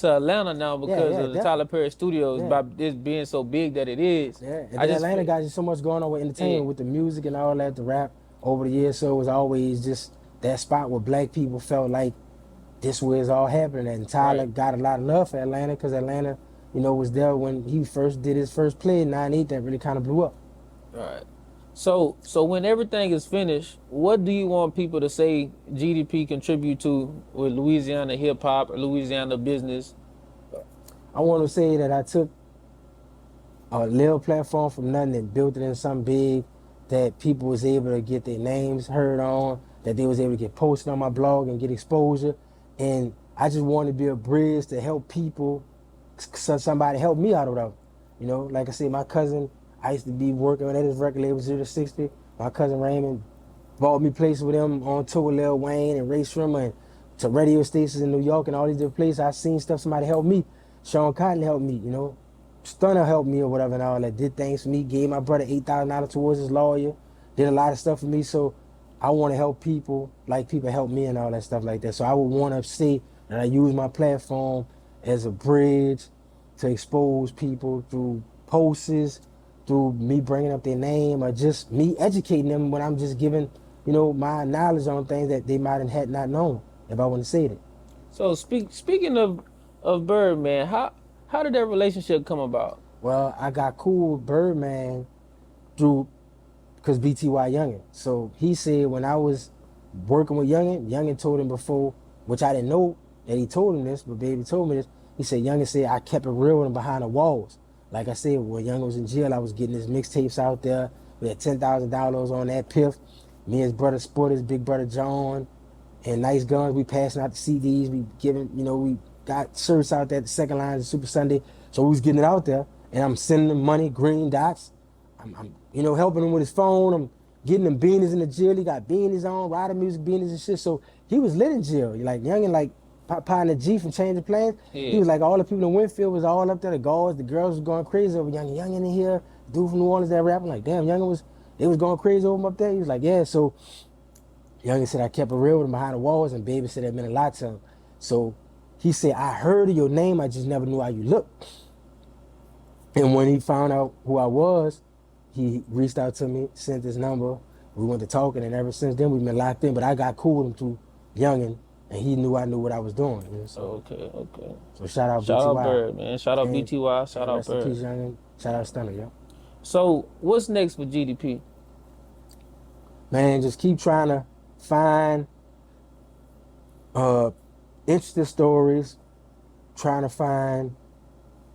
Atlanta now because yeah, of the Tyler Perry Studios Yeah. by this being so big that it is. Yeah, and I then just Atlanta feel- got just so much going on with entertainment, Yeah. with the music and all that, the rap over the years. So it was always just that spot where black people felt like this was all happening. And Tyler Right. got a lot of love for Atlanta because Atlanta, you know, was there when he first did his first play in '98 that really kind of blew up. All right. So when everything is finished, what do you want people to say GDP contribute to with Louisiana hip hop or Louisiana business? I want to say that I took a little platform from nothing and built it into something big that people was able to get their names heard on, that they was able to get posted on my blog and get exposure. And I just wanted to be a bridge to help people, so somebody help me out of that. You know, like I said, my cousin, I used to be working at his record label 0 to 60. My cousin Raymond bought me places with him on tour with Lil Wayne and Ray Shrimmer and to radio stations in New York and all these different places. I seen stuff, somebody helped me. Sean Cotton helped me, you know. Stunner helped me or whatever and all that. Did things for me, gave my brother $8,000 towards his lawyer, did a lot of stuff for me. So I want to help people like people help me and all that stuff like that. So I would want to say that I use my platform as a bridge to expose people through posts, through me bringing up their name, or just me educating them when I'm just giving, you know, my knowledge on things that they might have had not known, if I want to say it. So speaking of Birdman, how did that relationship come about? Well, I got cool with Birdman through, because BTY Youngin. So he said when I was working with Youngin told him before, which I didn't know that he told him this, but baby told me this. He said Youngin said I kept it real with him behind the walls. Like I said, when Youngin was in jail, I was getting his mixtapes out there. We had $10,000 on that piff. Me and his brother Sport, his big brother John, and Nice Guns. We passing out the CDs. We giving, you know, we got shirts out there at the second line of Super Sunday. So we was getting it out there, and I'm sending him money, green dots. I'm you know, helping him with his phone. I'm getting him beanies in the jail. He got beanies on, rider music beanies and shit. So he was lit in jail. Like Youngin, like Partner G from Change of Plans. Yeah. He was like all the people in Winfield was all up there. The guards, the girls was going crazy over Youngin in here. dude from New Orleans that rap. I'm like, damn, Youngin they was going crazy over him up there. He was like, yeah. So Youngin said I kept it real with him behind the walls, and Baby said that meant a lot to him. So he said, I heard of your name, I just never knew how you looked. And when he found out who I was, he reached out to me, sent his number. We went to talking, and ever since then we've been locked in. But I got cool with him through Youngin, and he knew I knew what I was doing. You know, so Okay. so shout out Shout out BTY. Bird, man. Shout out And, BTY. Shout and out rest in peace, Bird. Youngin. Shout out Stunner, yo. So what's next for GDP? Man, just keep trying to find interesting stories, trying to find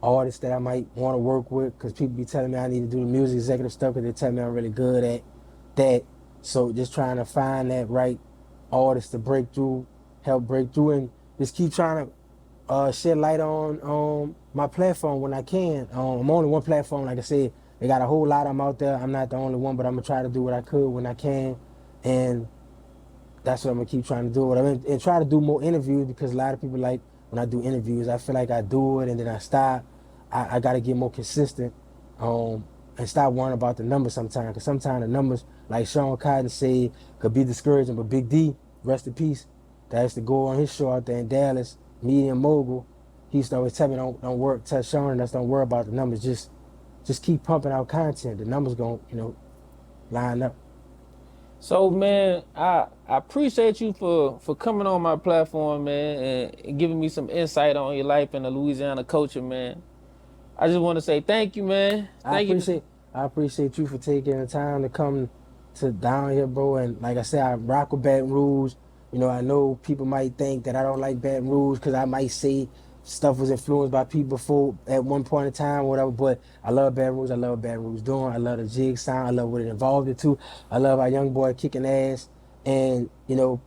artists that I might want to work with, because people be telling me I need to do the music executive stuff because they tell me I'm really good at that. So just trying to find that right artist to break through, help break through, and just keep trying to shed light on my platform when I can. I'm only one platform, like I said. They got a whole lot of them out there. I'm not the only one, but I'm gonna try to do what I could when I can, and that's what I'm gonna keep trying to do. And try to do more interviews, because a lot of people like when I do interviews, I feel like I do it and then I stop. I got to get more consistent, and stop worrying about the numbers sometimes. Because sometimes the numbers, like Sean Cotton said, could be discouraging. But Big D, rest in peace, that used to go on his show out there in Dallas, Medium Mogul. He used to always tell me, tell Sean and us, don't worry about the numbers. Just keep pumping out content. The numbers gonna, line up. So man, I appreciate you for coming on my platform, man, and giving me some insight on your life in the Louisiana culture, man. I just want to say thank you, man. I Thank you. appreciate you for taking the time to come to down here, bro. And like I said, I rock with Baton Rouge. I know people might think that I don't like Baton Rouge because I might say stuff was influenced by people before at one point in time or whatever. But I love Baton Rouge. I love what Baton Rouge doing. I love the jig sound. I love what it involved into. I love our young boy kicking ass. And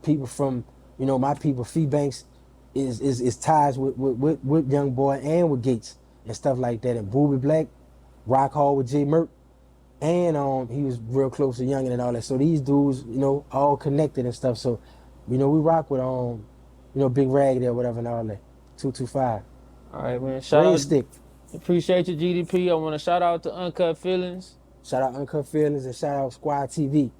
people from my people, Fee Banks, is ties with young boy and with Gates and stuff like that. And Booby Black, Rock Hall with J Merck, and he was real close to Youngin and all that. So these dudes, all connected and stuff. So, we rock with Big Rag there, whatever and all that. 225. All right, man. Shout Red out. Stick. Appreciate you, GDP. I want to shout out to Uncut Feelings. Shout out Uncut Feelings and shout out Squad TV.